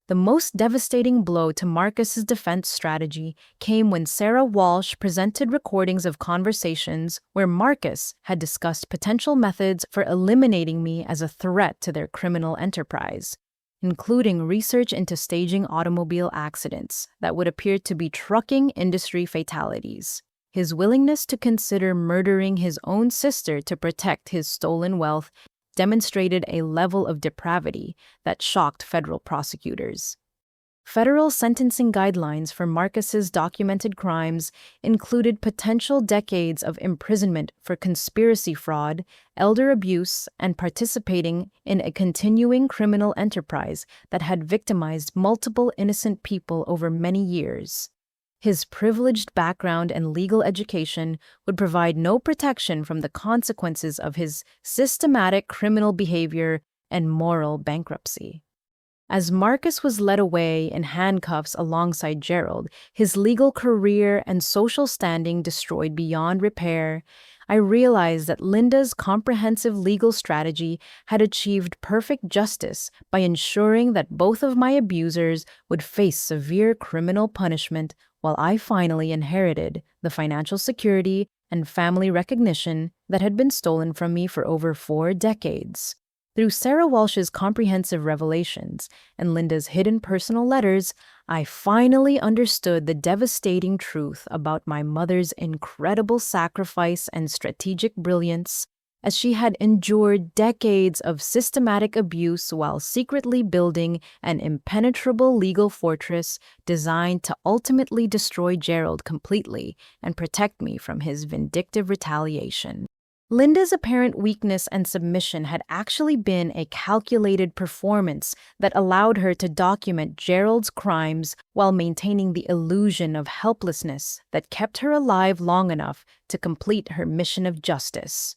The most devastating blow to Marcus's defense strategy came when Sarah Walsh presented recordings of conversations where Marcus had discussed potential methods for eliminating me as a threat to their criminal enterprise, including research into staging automobile accidents that would appear to be trucking industry fatalities. His willingness to consider murdering his own sister to protect his stolen wealth demonstrated a level of depravity that shocked federal prosecutors. Federal sentencing guidelines for Marcus's documented crimes included potential decades of imprisonment for conspiracy fraud, elder abuse, and participating in a continuing criminal enterprise that had victimized multiple innocent people over many years. His privileged background and legal education would provide no protection from the consequences of his systematic criminal behavior and moral bankruptcy. As Marcus was led away in handcuffs alongside Gerald, his legal career and social standing destroyed beyond repair, I realized that Linda's comprehensive legal strategy had achieved perfect justice by ensuring that both of my abusers would face severe criminal punishment while I finally inherited the financial security and family recognition that had been stolen from me for over 4 decades. Through Sarah Walsh's comprehensive revelations and Linda's hidden personal letters, I finally understood the devastating truth about my mother's incredible sacrifice and strategic brilliance, as she had endured decades of systematic abuse while secretly building an impenetrable legal fortress designed to ultimately destroy Gerald completely and protect me from his vindictive retaliation. Linda's apparent weakness and submission had actually been a calculated performance that allowed her to document Gerald's crimes while maintaining the illusion of helplessness that kept her alive long enough to complete her mission of justice.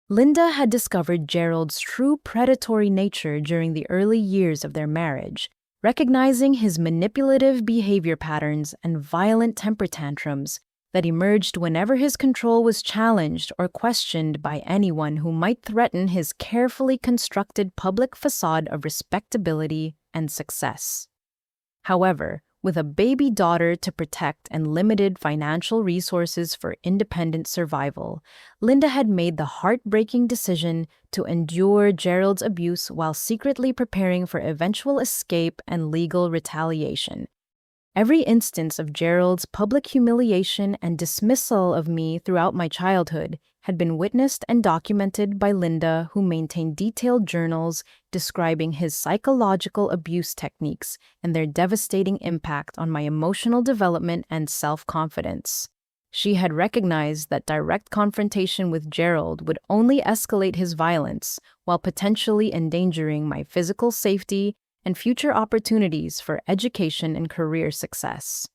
Linda had discovered Gerald's true predatory nature during the early years of their marriage, recognizing his manipulative behavior patterns and violent temper tantrums that emerged whenever his control was challenged or questioned by anyone who might threaten his carefully constructed public facade of respectability and success. However, with a baby daughter to protect and limited financial resources for independent survival, Linda had made the heartbreaking decision to endure Gerald's abuse while secretly preparing for eventual escape and legal retaliation. Every instance of Gerald's public humiliation and dismissal of me throughout my childhood had been witnessed and documented by Linda, who maintained detailed journals describing his psychological abuse techniques and their devastating impact on my emotional development and self-confidence. She had recognized that direct confrontation with Gerald would only escalate his violence while potentially endangering my physical safety and future opportunities for education and career success.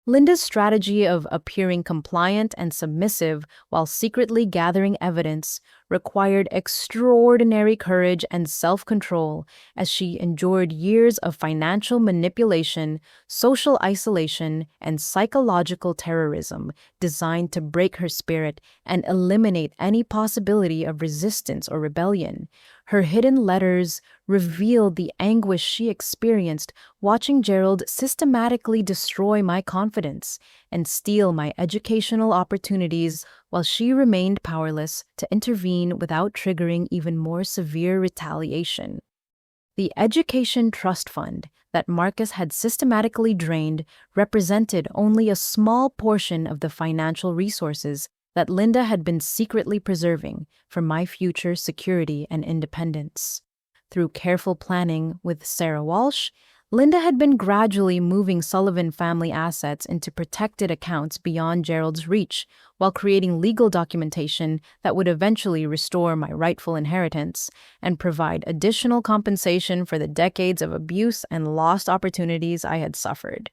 Linda's strategy of appearing compliant and submissive while secretly gathering evidence required extraordinary courage and self-control as she endured years of financial manipulation, social isolation, and psychological terrorism designed to break her spirit and eliminate any possibility of resistance or rebellion. Her hidden letters revealed the anguish she experienced watching Gerald systematically destroy my confidence and steal my educational opportunities while she remained powerless to intervene without triggering even more severe retaliation. The Education Trust Fund that Marcus had systematically drained represented only a small portion of the financial resources that Linda had been secretly preserving for my future security and independence. Through careful planning with Sarah Walsh, Linda had been gradually moving Sullivan family assets into protected accounts beyond Gerald's reach, while creating legal documentation that would eventually restore my rightful inheritance and provide additional compensation for the decades of abuse and lost opportunities I had suffered.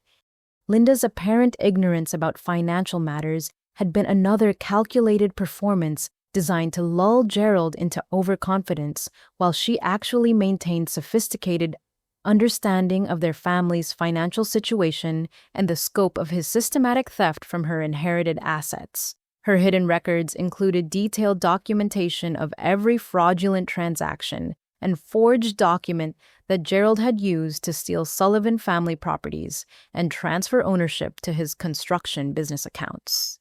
Linda's apparent ignorance about financial matters had been another calculated performance designed to lull Gerald into overconfidence, while she actually maintained sophisticated understanding of their family's financial situation and the scope of his systematic theft from her inherited assets. Her hidden records included detailed documentation of every fraudulent transaction and forged document that Gerald had used to steal Sullivan family properties and transfer ownership to his construction business accounts.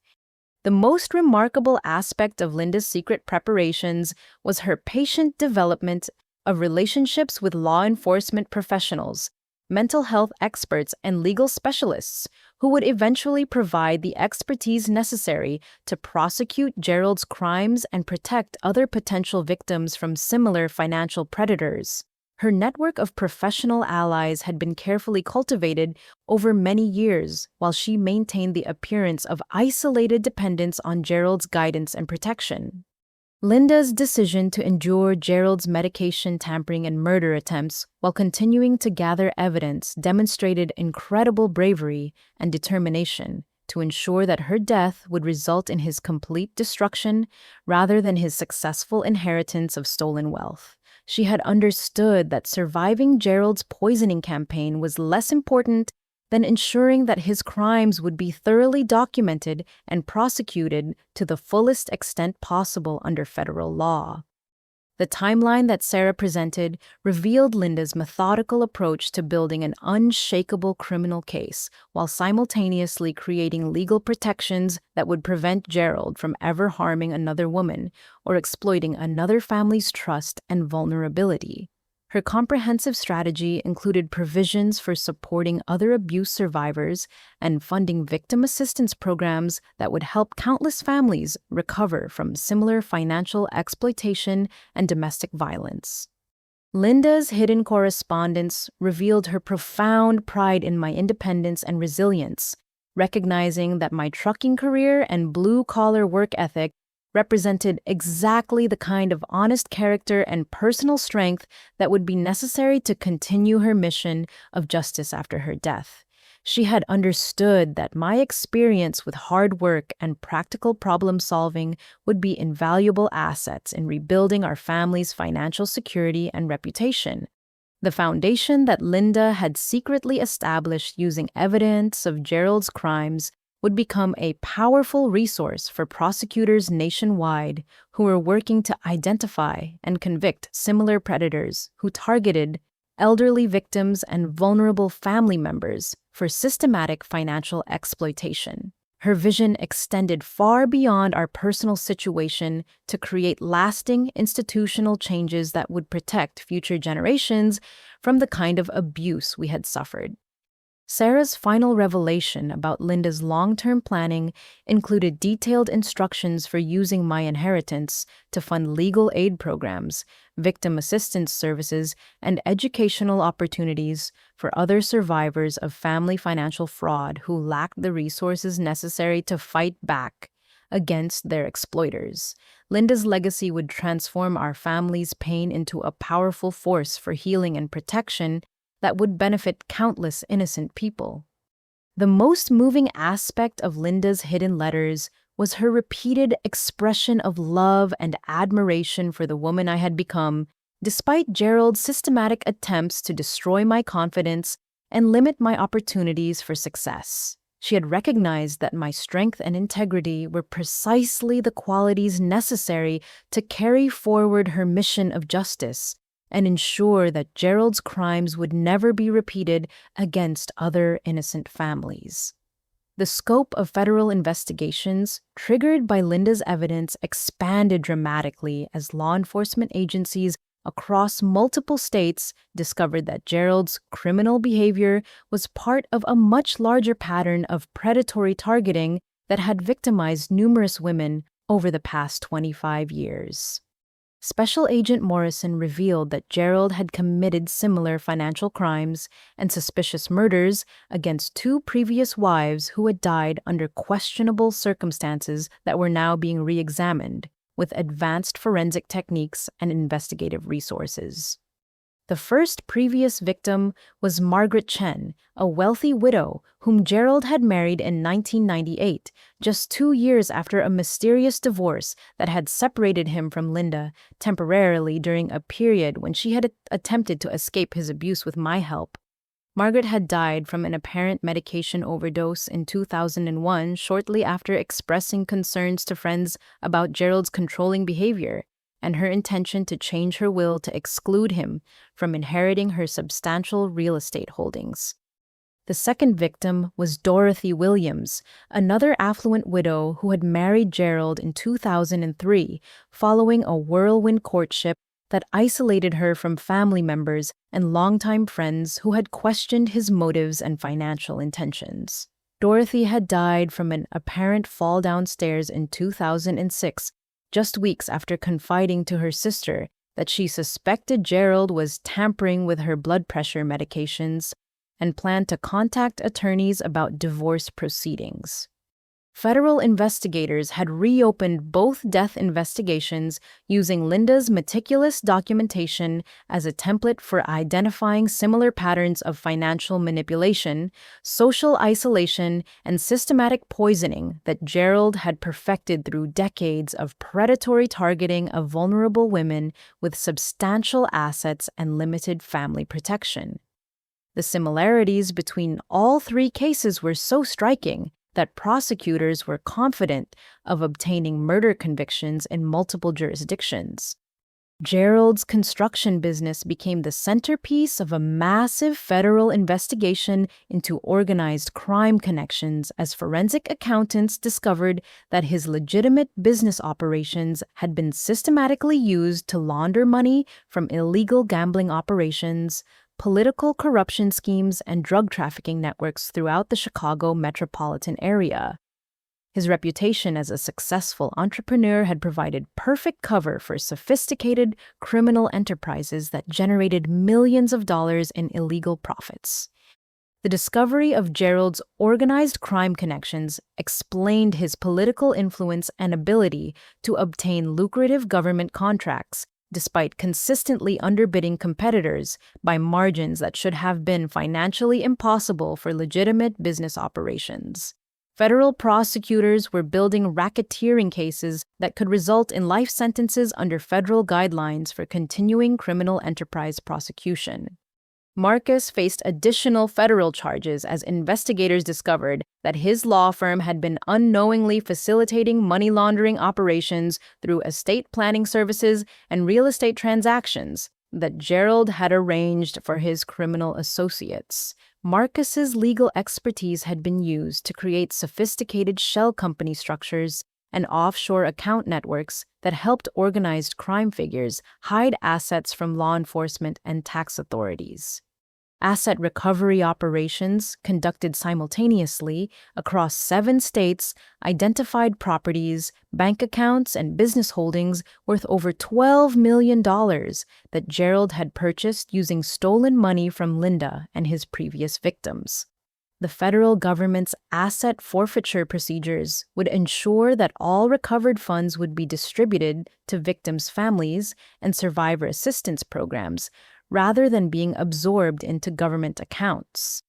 The most remarkable aspect of Linda's secret preparations was her patient development of relationships with law enforcement professionals, mental health experts, and legal specialists who would eventually provide the expertise necessary to prosecute Gerald's crimes and protect other potential victims from similar financial predators. Her network of professional allies had been carefully cultivated over many years, while she maintained the appearance of isolated dependence on Gerald's guidance and protection. Linda's decision to endure Gerald's medication tampering and murder attempts while continuing to gather evidence demonstrated incredible bravery and determination to ensure that her death would result in his complete destruction rather than his successful inheritance of stolen wealth. She had understood that surviving Gerald's poisoning campaign was less important than ensuring that his crimes would be thoroughly documented and prosecuted to the fullest extent possible under federal law. The timeline that Sarah presented revealed Linda's methodical approach to building an unshakable criminal case while simultaneously creating legal protections that would prevent Gerald from ever harming another woman or exploiting another family's trust and vulnerability. Her comprehensive strategy included provisions for supporting other abuse survivors and funding victim assistance programs that would help countless families recover from similar financial exploitation and domestic violence. Linda's hidden correspondence revealed her profound pride in my independence and resilience, recognizing that my trucking career and blue-collar work ethic represented exactly the kind of honest character and personal strength that would be necessary to continue her mission of justice after her death. She had understood that my experience with hard work and practical problem solving would be invaluable assets in rebuilding our family's financial security and reputation. The foundation that Linda had secretly established using evidence of Gerald's crimes would become a powerful resource for prosecutors nationwide who were working to identify and convict similar predators who targeted elderly victims and vulnerable family members for systematic financial exploitation. Her vision extended far beyond our personal situation to create lasting institutional changes that would protect future generations from the kind of abuse we had suffered. Sarah's final revelation about Linda's long-term planning included detailed instructions for using my inheritance to fund legal aid programs, victim assistance services, and educational opportunities for other survivors of family financial fraud who lacked the resources necessary to fight back against their exploiters. Linda's legacy would transform our family's pain into a powerful force for healing and protection that would benefit countless innocent people. The most moving aspect of Linda's hidden letters was her repeated expression of love and admiration for the woman I had become, despite Gerald's systematic attempts to destroy my confidence and limit my opportunities for success. She had recognized that my strength and integrity were precisely the qualities necessary to carry forward her mission of justice and ensure that Gerald's crimes would never be repeated against other innocent families. The scope of federal investigations, triggered by Linda's evidence, expanded dramatically as law enforcement agencies across multiple states discovered that Gerald's criminal behavior was part of a much larger pattern of predatory targeting that had victimized numerous women over the past 25 years. Special Agent Morrison revealed that Gerald had committed similar financial crimes and suspicious murders against two previous wives who had died under questionable circumstances that were now being re-examined with advanced forensic techniques and investigative resources. The first previous victim was Margaret Chen, a wealthy widow whom Gerald had married in 1998, just 2 years after a mysterious divorce that had separated him from Linda temporarily during a period when she had attempted to escape his abuse with my help. Margaret had died from an apparent medication overdose in 2001, shortly after expressing concerns to friends about Gerald's controlling behavior and her intention to change her will to exclude him from inheriting her substantial real estate holdings. The second victim was Dorothy Williams, another affluent widow who had married Gerald in 2003 following a whirlwind courtship that isolated her from family members and longtime friends who had questioned his motives and financial intentions. Dorothy had died from an apparent fall downstairs in 2006, just weeks after confiding to her sister that she suspected Gerald was tampering with her blood pressure medications and planned to contact attorneys about divorce proceedings. Federal investigators had reopened both death investigations using Linda's meticulous documentation as a template for identifying similar patterns of financial manipulation, social isolation, and systematic poisoning that Gerald had perfected through decades of predatory targeting of vulnerable women with substantial assets and limited family protection. The similarities between all three cases were so striking that prosecutors were confident of obtaining murder convictions in multiple jurisdictions. Gerald's construction business became the centerpiece of a massive federal investigation into organized crime connections as forensic accountants discovered that his legitimate business operations had been systematically used to launder money from illegal gambling operations, political corruption schemes, and drug trafficking networks throughout the Chicago metropolitan area. His reputation as a successful entrepreneur had provided perfect cover for sophisticated criminal enterprises that generated millions of dollars in illegal profits. The discovery of Gerald's organized crime connections explained his political influence and ability to obtain lucrative government contracts, despite consistently underbidding competitors by margins that should have been financially impossible for legitimate business operations. Federal prosecutors were building racketeering cases that could result in life sentences under federal guidelines for continuing criminal enterprise prosecution. Marcus faced additional federal charges as investigators discovered that his law firm had been unknowingly facilitating money laundering operations through estate planning services and real estate transactions that Gerald had arranged for his criminal associates. Marcus's legal expertise had been used to create sophisticated shell company structures and offshore account networks that helped organized crime figures hide assets from law enforcement and tax authorities. Asset recovery operations, conducted simultaneously across 7 states, identified properties, bank accounts, and business holdings worth over $12 million that Gerald had purchased using stolen money from Linda and his previous victims. The federal government's asset forfeiture procedures would ensure that all recovered funds would be distributed to victims' families and survivor assistance programs, rather than being absorbed into government accounts.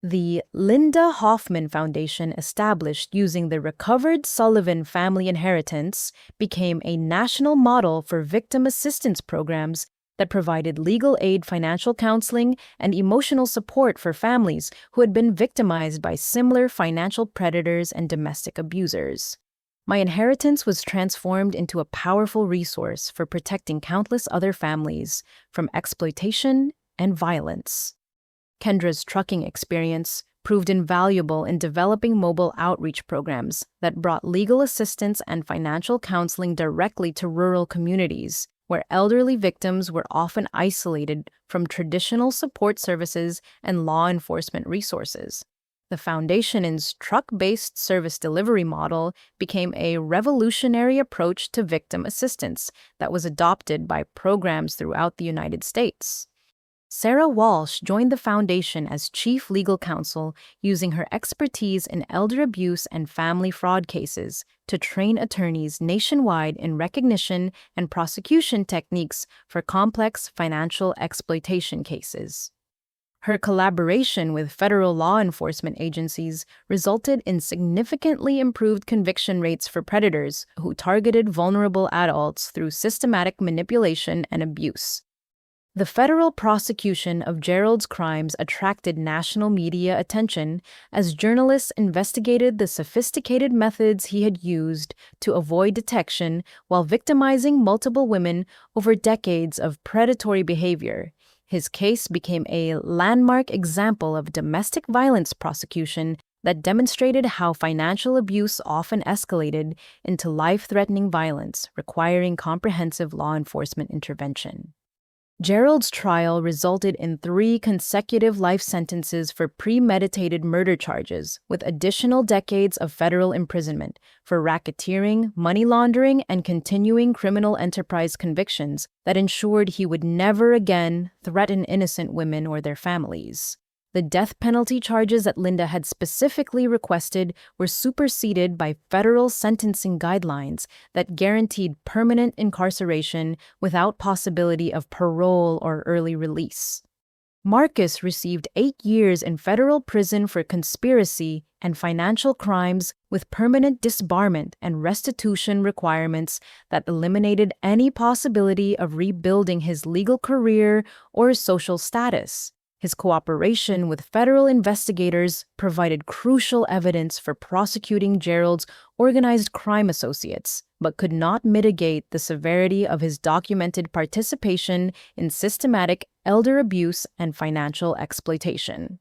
The Linda Hoffman Foundation, established using the recovered Sullivan family inheritance, became a national model for victim assistance programs that provided legal aid, financial counseling, and emotional support for families who had been victimized by similar financial predators and domestic abusers. My inheritance was transformed into a powerful resource for protecting countless other families from exploitation and violence. Kendra's trucking experience proved invaluable in developing mobile outreach programs that brought legal assistance and financial counseling directly to rural communities, where elderly victims were often isolated from traditional support services and law enforcement resources. The Foundation's truck-based service delivery model became a revolutionary approach to victim assistance that was adopted by programs throughout the United States. Sarah Walsh joined the Foundation as chief legal counsel, using her expertise in elder abuse and family fraud cases to train attorneys nationwide in recognition and prosecution techniques for complex financial exploitation cases. Her collaboration with federal law enforcement agencies resulted in significantly improved conviction rates for predators who targeted vulnerable adults through systematic manipulation and abuse. The federal prosecution of Gerald's crimes attracted national media attention as journalists investigated the sophisticated methods he had used to avoid detection while victimizing multiple women over decades of predatory behavior. His case became a landmark example of domestic violence prosecution that demonstrated how financial abuse often escalated into life-threatening violence, requiring comprehensive law enforcement intervention. Gerald's trial resulted in 3 consecutive life sentences for premeditated murder charges, with additional decades of federal imprisonment for racketeering, money laundering, and continuing criminal enterprise convictions that ensured he would never again threaten innocent women or their families. The death penalty charges that Linda had specifically requested were superseded by federal sentencing guidelines that guaranteed permanent incarceration without possibility of parole or early release. Marcus received 8 years in federal prison for conspiracy and financial crimes, with permanent disbarment and restitution requirements that eliminated any possibility of rebuilding his legal career or social status. His cooperation with federal investigators provided crucial evidence for prosecuting Gerald's organized crime associates, but could not mitigate the severity of his documented participation in systematic elder abuse and financial exploitation.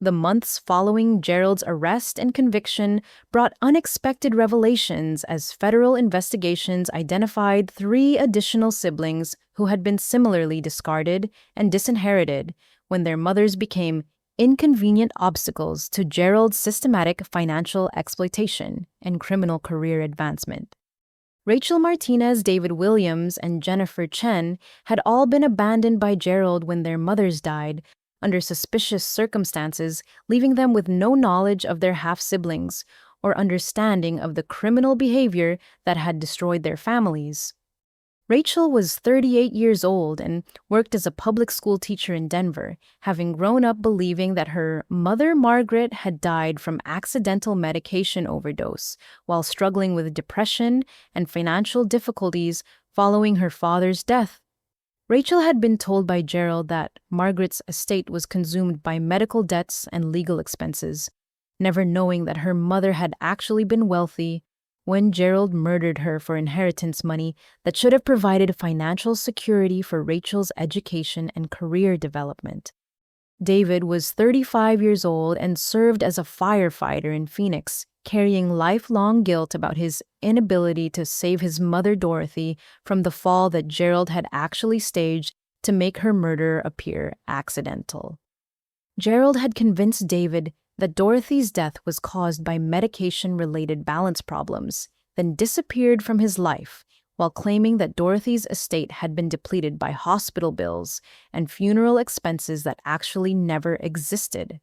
The months following Gerald's arrest and conviction brought unexpected revelations as federal investigations identified 3 additional siblings who had been similarly discarded and disinherited when their mothers became inconvenient obstacles to Gerald's systematic financial exploitation and criminal career advancement. Rachel Martinez, David Williams, and Jennifer Chen had all been abandoned by Gerald when their mothers died, under suspicious circumstances, leaving them with no knowledge of their half-siblings or understanding of the criminal behavior that had destroyed their families. Rachel was 38 years old and worked as a public school teacher in Denver, having grown up believing that her mother, Margaret, had died from accidental medication overdose while struggling with depression and financial difficulties following her father's death. Rachel had been told by Gerald that Margaret's estate was consumed by medical debts and legal expenses, never knowing that her mother had actually been wealthy when Gerald murdered her for inheritance money that should have provided financial security for Rachel's education and career development. David was 35 years old and served as a firefighter in Phoenix, carrying lifelong guilt about his inability to save his mother Dorothy from the fall that Gerald had actually staged to make her murder appear accidental. Gerald had convinced David that Dorothy's death was caused by medication-related balance problems, then disappeared from his life, while claiming that Dorothy's estate had been depleted by hospital bills and funeral expenses that actually never existed.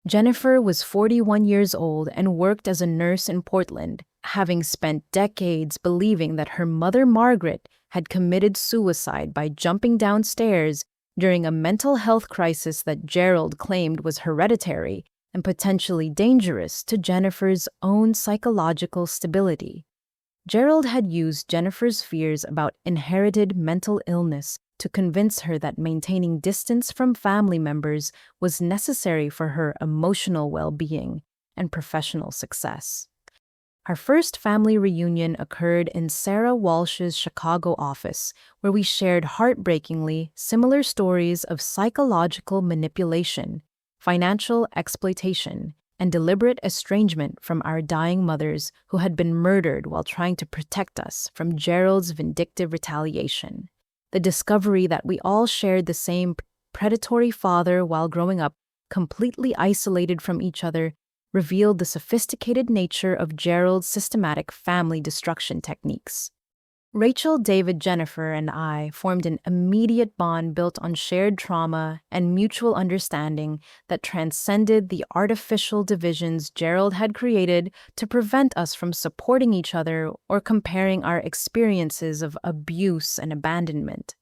Jennifer was 41 years old and worked as a nurse in Portland, having spent decades believing that her mother Margaret had committed suicide by jumping downstairs during a mental health crisis that Gerald claimed was hereditary and potentially dangerous to Jennifer's own psychological stability. Gerald had used Jennifer's fears about inherited mental illness to convince her that maintaining distance from family members was necessary for her emotional well-being and professional success. Our first family reunion occurred in Sarah Walsh's Chicago office, where we shared heartbreakingly similar stories of psychological manipulation, financial exploitation, and deliberate estrangement from our dying mothers who had been murdered while trying to protect us from Gerald's vindictive retaliation. The discovery that we all shared the same predatory father while growing up, completely isolated from each other, revealed the sophisticated nature of Gerald's systematic family destruction techniques. Rachel, David, Jennifer, and I formed an immediate bond built on shared trauma and mutual understanding that transcended the artificial divisions Gerald had created to prevent us from supporting each other or comparing our experiences of abuse and abandonment.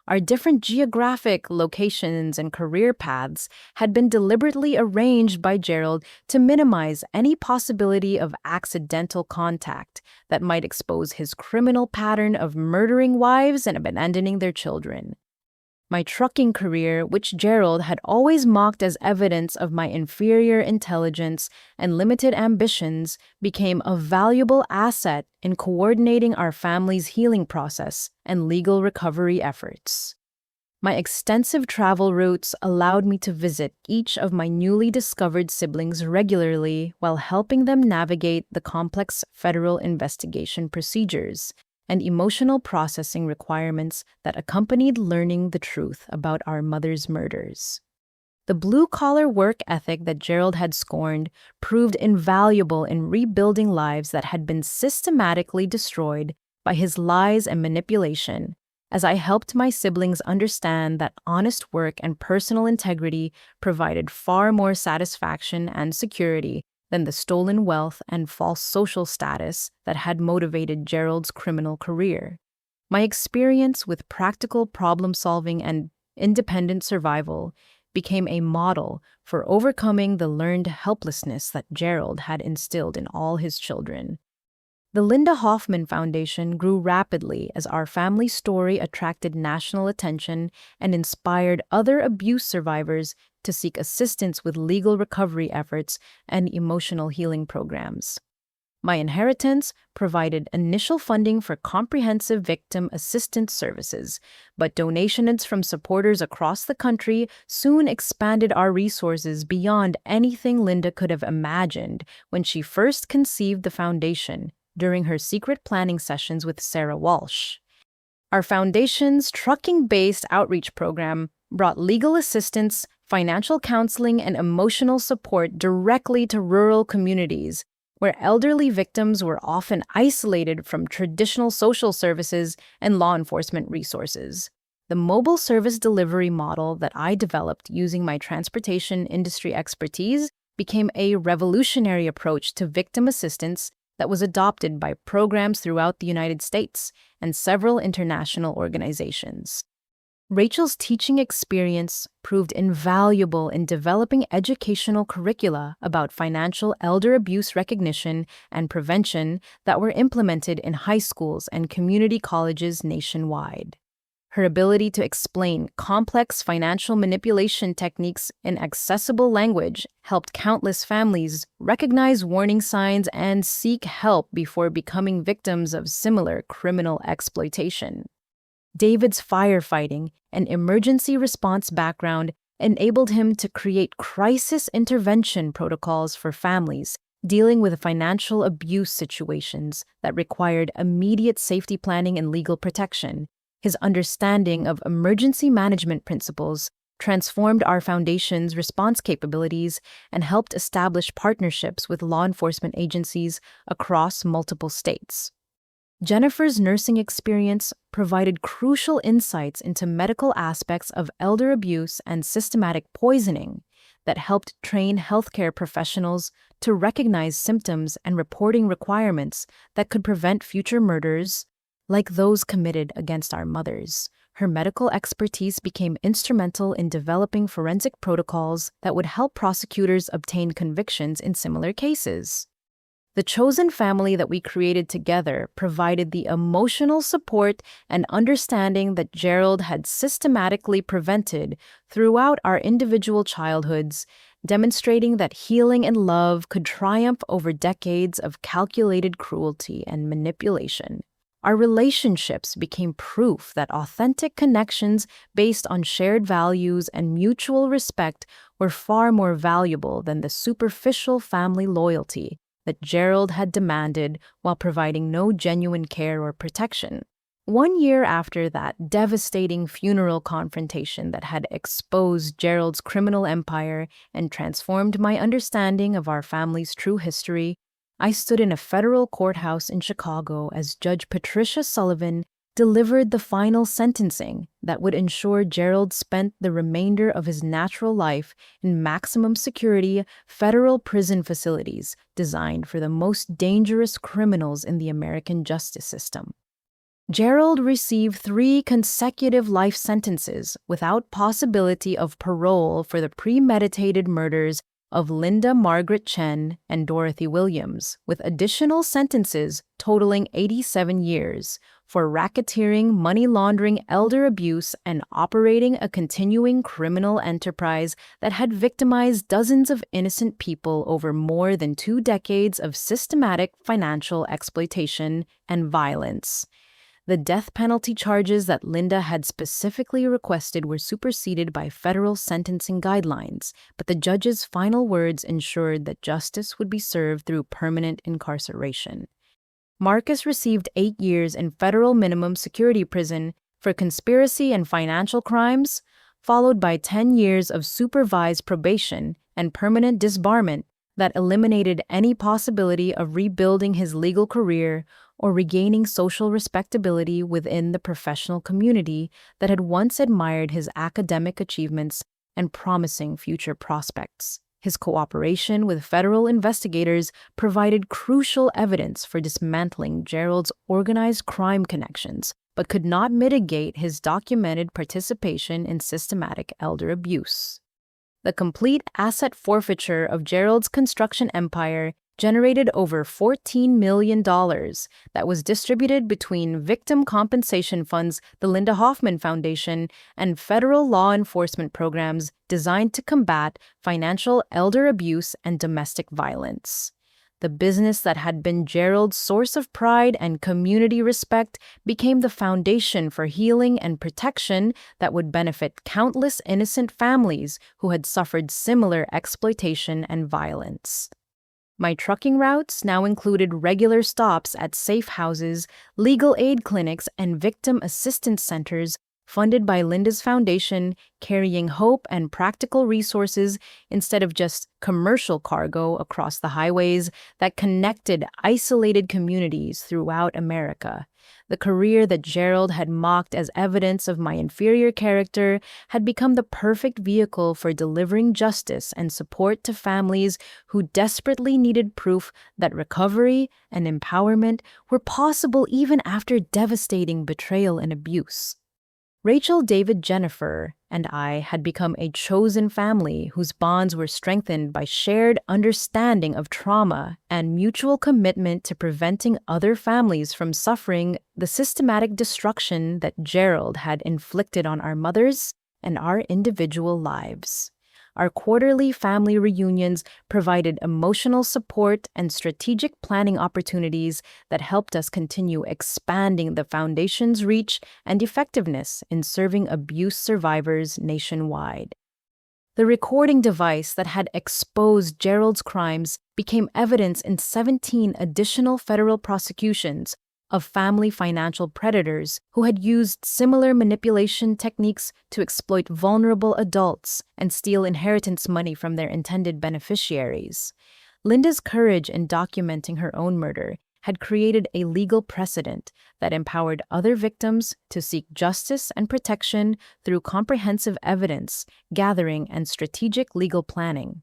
Our different geographic locations and career paths had been deliberately arranged by Gerald to minimize any possibility of accidental contact that might expose his criminal pattern of murdering wives and abandoning their children. My trucking career, which Gerald had always mocked as evidence of my inferior intelligence and limited ambitions, became a valuable asset in coordinating our family's healing process and legal recovery efforts. My extensive travel routes allowed me to visit each of my newly discovered siblings regularly while helping them navigate the complex federal investigation procedures and emotional processing requirements that accompanied learning the truth about our mother's murders. The blue-collar work ethic that Gerald had scorned proved invaluable in rebuilding lives that had been systematically destroyed by his lies and manipulation, as I helped my siblings understand that honest work and personal integrity provided far more satisfaction and security than the stolen wealth and false social status that had motivated Gerald's criminal career. My experience with practical problem-solving and independent survival became a model for overcoming the learned helplessness that Gerald had instilled in all his children. The Linda Hoffman Foundation grew rapidly as our family story attracted national attention and inspired other abuse survivors to seek assistance with legal recovery efforts and emotional healing programs. My inheritance provided initial funding for comprehensive victim assistance services, but donations from supporters across the country soon expanded our resources beyond anything Linda could have imagined when she first conceived the foundation during her secret planning sessions with Sarah Walsh. Our foundation's trucking-based outreach program brought legal assistance, financial counseling, and emotional support directly to rural communities, where elderly victims were often isolated from traditional social services and law enforcement resources. The mobile service delivery model that I developed using my transportation industry expertise became a revolutionary approach to victim assistance that was adopted by programs throughout the United States and several international organizations. Rachel's teaching experience proved invaluable in developing educational curricula about financial elder abuse recognition and prevention that were implemented in high schools and community colleges nationwide. Her ability to explain complex financial manipulation techniques in accessible language helped countless families recognize warning signs and seek help before becoming victims of similar criminal exploitation. David's firefighting and emergency response background enabled him to create crisis intervention protocols for families dealing with financial abuse situations that required immediate safety planning and legal protection. His understanding of emergency management principles transformed our foundation's response capabilities, and helped establish partnerships with law enforcement agencies across multiple states. Jennifer's nursing experience provided crucial insights into medical aspects of elder abuse and systematic poisoning that helped train healthcare professionals to recognize symptoms and reporting requirements that could prevent future murders like those committed against our mothers. Her medical expertise became instrumental in developing forensic protocols that would help prosecutors obtain convictions in similar cases. The chosen family that we created together provided the emotional support and understanding that Gerald had systematically prevented throughout our individual childhoods, demonstrating that healing and love could triumph over decades of calculated cruelty and manipulation. Our relationships became proof that authentic connections based on shared values and mutual respect were far more valuable than the superficial family loyalty that Gerald had demanded while providing no genuine care or protection. 1 year after that devastating funeral confrontation that had exposed Gerald's criminal empire and transformed my understanding of our family's true history, I stood in a federal courthouse in Chicago as Judge Patricia Sullivan delivered the final sentencing that would ensure Gerald spent the remainder of his natural life in maximum security federal prison facilities designed for the most dangerous criminals in the American justice system. Gerald received 3 consecutive life sentences without possibility of parole for the premeditated murders of Linda Margaret Chen and Dorothy Williams, with additional sentences totaling 87 years for racketeering, money laundering, elder abuse, and operating a continuing criminal enterprise that had victimized dozens of innocent people over more than 2 decades of systematic financial exploitation and violence. The death penalty charges that Linda had specifically requested were superseded by federal sentencing guidelines, but the judge's final words ensured that justice would be served through permanent incarceration. Marcus received 8 years in federal minimum security prison for conspiracy and financial crimes, followed by 10 years of supervised probation and permanent disbarment that eliminated any possibility of rebuilding his legal career or regaining social respectability within the professional community that had once admired his academic achievements and promising future prospects. His cooperation with federal investigators provided crucial evidence for dismantling Gerald's organized crime connections, but could not mitigate his documented participation in systematic elder abuse. The complete asset forfeiture of Gerald's construction empire generated over $14 million that was distributed between victim compensation funds, the Linda Hoffman Foundation, and federal law enforcement programs designed to combat financial elder abuse and domestic violence. The business that had been Gerald's source of pride and community respect became the foundation for healing and protection that would benefit countless innocent families who had suffered similar exploitation and violence. My trucking routes now included regular stops at safe houses, legal aid clinics, and victim assistance centers funded by Linda's foundation, carrying hope and practical resources instead of just commercial cargo across the highways that connected isolated communities throughout America. The career that Gerald had mocked as evidence of my inferior character had become the perfect vehicle for delivering justice and support to families who desperately needed proof that recovery and empowerment were possible even after devastating betrayal and abuse. Rachel, David, Jennifer, and I had become a chosen family whose bonds were strengthened by shared understanding of trauma and mutual commitment to preventing other families from suffering the systematic destruction that Gerald had inflicted on our mothers and our individual lives. Our quarterly family reunions provided emotional support and strategic planning opportunities that helped us continue expanding the foundation's reach and effectiveness in serving abuse survivors nationwide. The recording device that had exposed Gerald's crimes became evidence in 17 additional federal prosecutions, of family financial predators who had used similar manipulation techniques to exploit vulnerable adults and steal inheritance money from their intended beneficiaries. Linda's courage in documenting her own murder had created a legal precedent that empowered other victims to seek justice and protection through comprehensive evidence gathering and strategic legal planning.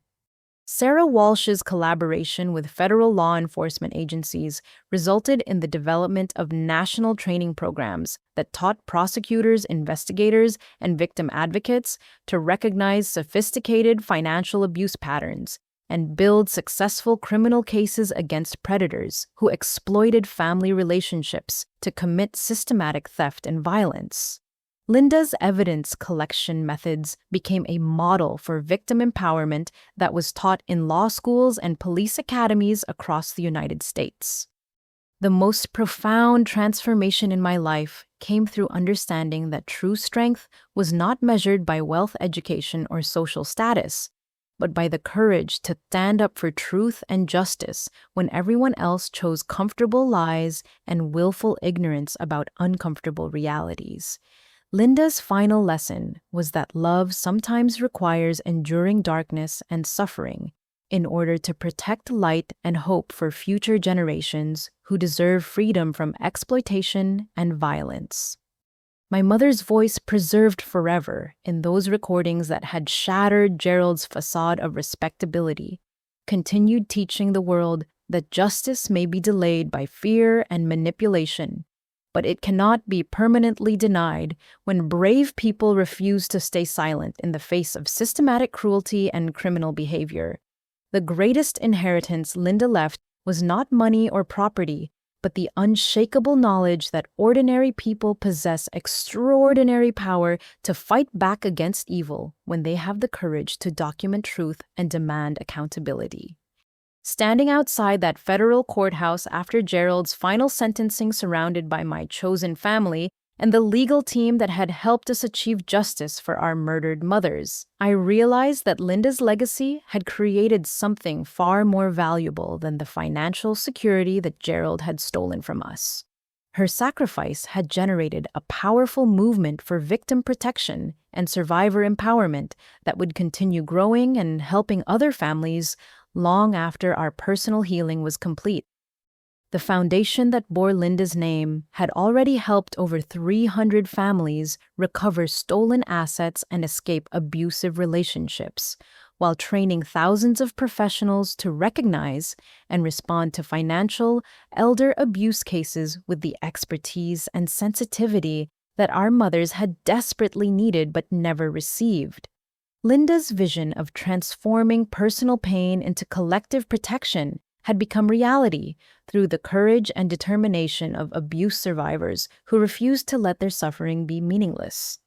Sarah Walsh's collaboration with federal law enforcement agencies resulted in the development of national training programs that taught prosecutors, investigators, and victim advocates to recognize sophisticated financial abuse patterns and build successful criminal cases against predators who exploited family relationships to commit systematic theft and violence. Linda's evidence collection methods became a model for victim empowerment that was taught in law schools and police academies across the United States. The most profound transformation in my life came through understanding that true strength was not measured by wealth, education, or social status, but by the courage to stand up for truth and justice when everyone else chose comfortable lies and willful ignorance about uncomfortable realities. Linda's final lesson was that love sometimes requires enduring darkness and suffering in order to protect light and hope for future generations who deserve freedom from exploitation and violence. My mother's voice preserved forever in those recordings that had shattered Gerald's facade of respectability, continued teaching the world that justice may be delayed by fear and manipulation, but it cannot be permanently denied when brave people refuse to stay silent in the face of systematic cruelty and criminal behavior. The greatest inheritance Linda left was not money or property, but the unshakable knowledge that ordinary people possess extraordinary power to fight back against evil when they have the courage to document truth and demand accountability. Standing outside that federal courthouse after Gerald's final sentencing, surrounded by my chosen family and the legal team that had helped us achieve justice for our murdered mothers, I realized that Linda's legacy had created something far more valuable than the financial security that Gerald had stolen from us. Her sacrifice had generated a powerful movement for victim protection and survivor empowerment that would continue growing and helping other families long after our personal healing was complete. The foundation that bore Linda's name had already helped over 300 families recover stolen assets and escape abusive relationships, while training thousands of professionals to recognize and respond to financial, elder abuse cases with the expertise and sensitivity that our mothers had desperately needed but never received. Linda's vision of transforming personal pain into collective protection had become reality through the courage and determination of abuse survivors who refused to let their suffering be meaningless.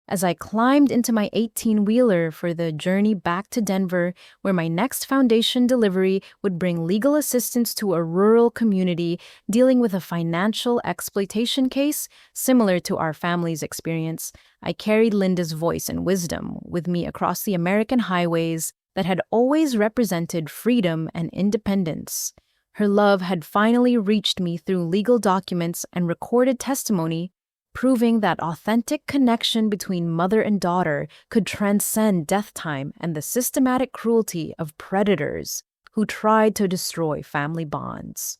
As I climbed into my 18-wheeler for the journey back to Denver, where my next foundation delivery would bring legal assistance to a rural community dealing with a financial exploitation case similar to our family's experience, I carried Linda's voice and wisdom with me across the American highways that had always represented freedom and independence. Her love had finally reached me through legal documents and recorded testimony, proving that authentic connection between mother and daughter could transcend death time and the systematic cruelty of predators who tried to destroy family bonds.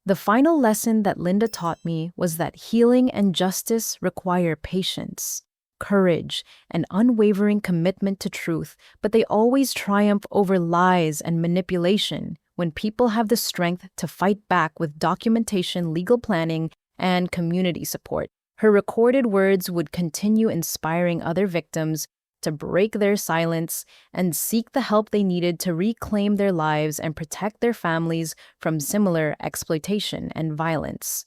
The final lesson that Linda taught me was that healing and justice require patience, courage, and unwavering commitment to truth, but they always triumph over lies and manipulation when people have the strength to fight back with documentation, legal planning, and community support. Her recorded words would continue inspiring other victims to break their silence and seek the help they needed to reclaim their lives and protect their families from similar exploitation and violence.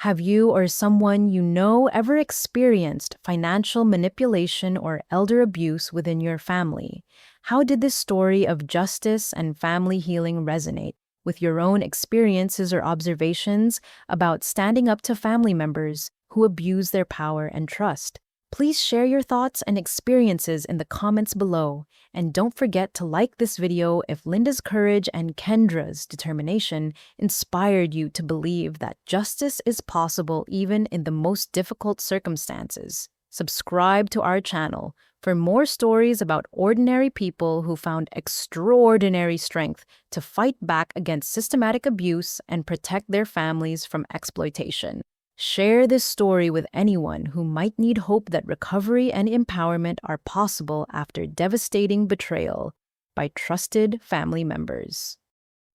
Have you or someone you know ever experienced financial manipulation or elder abuse within your family? How did this story of justice and family healing resonate with your own experiences or observations about standing up to family members who abuse their power and trust? Please share your thoughts and experiences in the comments below. And don't forget to like this video if Linda's courage and Kendra's determination inspired you to believe that justice is possible even in the most difficult circumstances. Subscribe to our channel for more stories about ordinary people who found extraordinary strength to fight back against systematic abuse and protect their families from exploitation. Share this story with anyone who might need hope that recovery and empowerment are possible after devastating betrayal by trusted family members.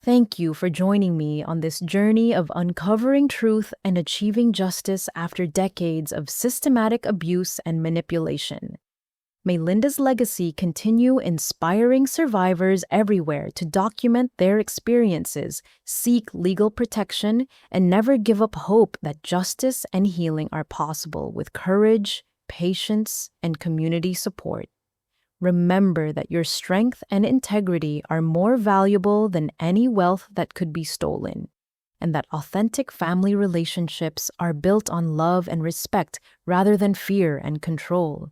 Thank you for joining me on this journey of uncovering truth and achieving justice after decades of systematic abuse and manipulation. May Linda's legacy continue inspiring survivors everywhere to document their experiences, seek legal protection, and never give up hope that justice and healing are possible with courage, patience, and community support. Remember that your strength and integrity are more valuable than any wealth that could be stolen, and that authentic family relationships are built on love and respect rather than fear and control.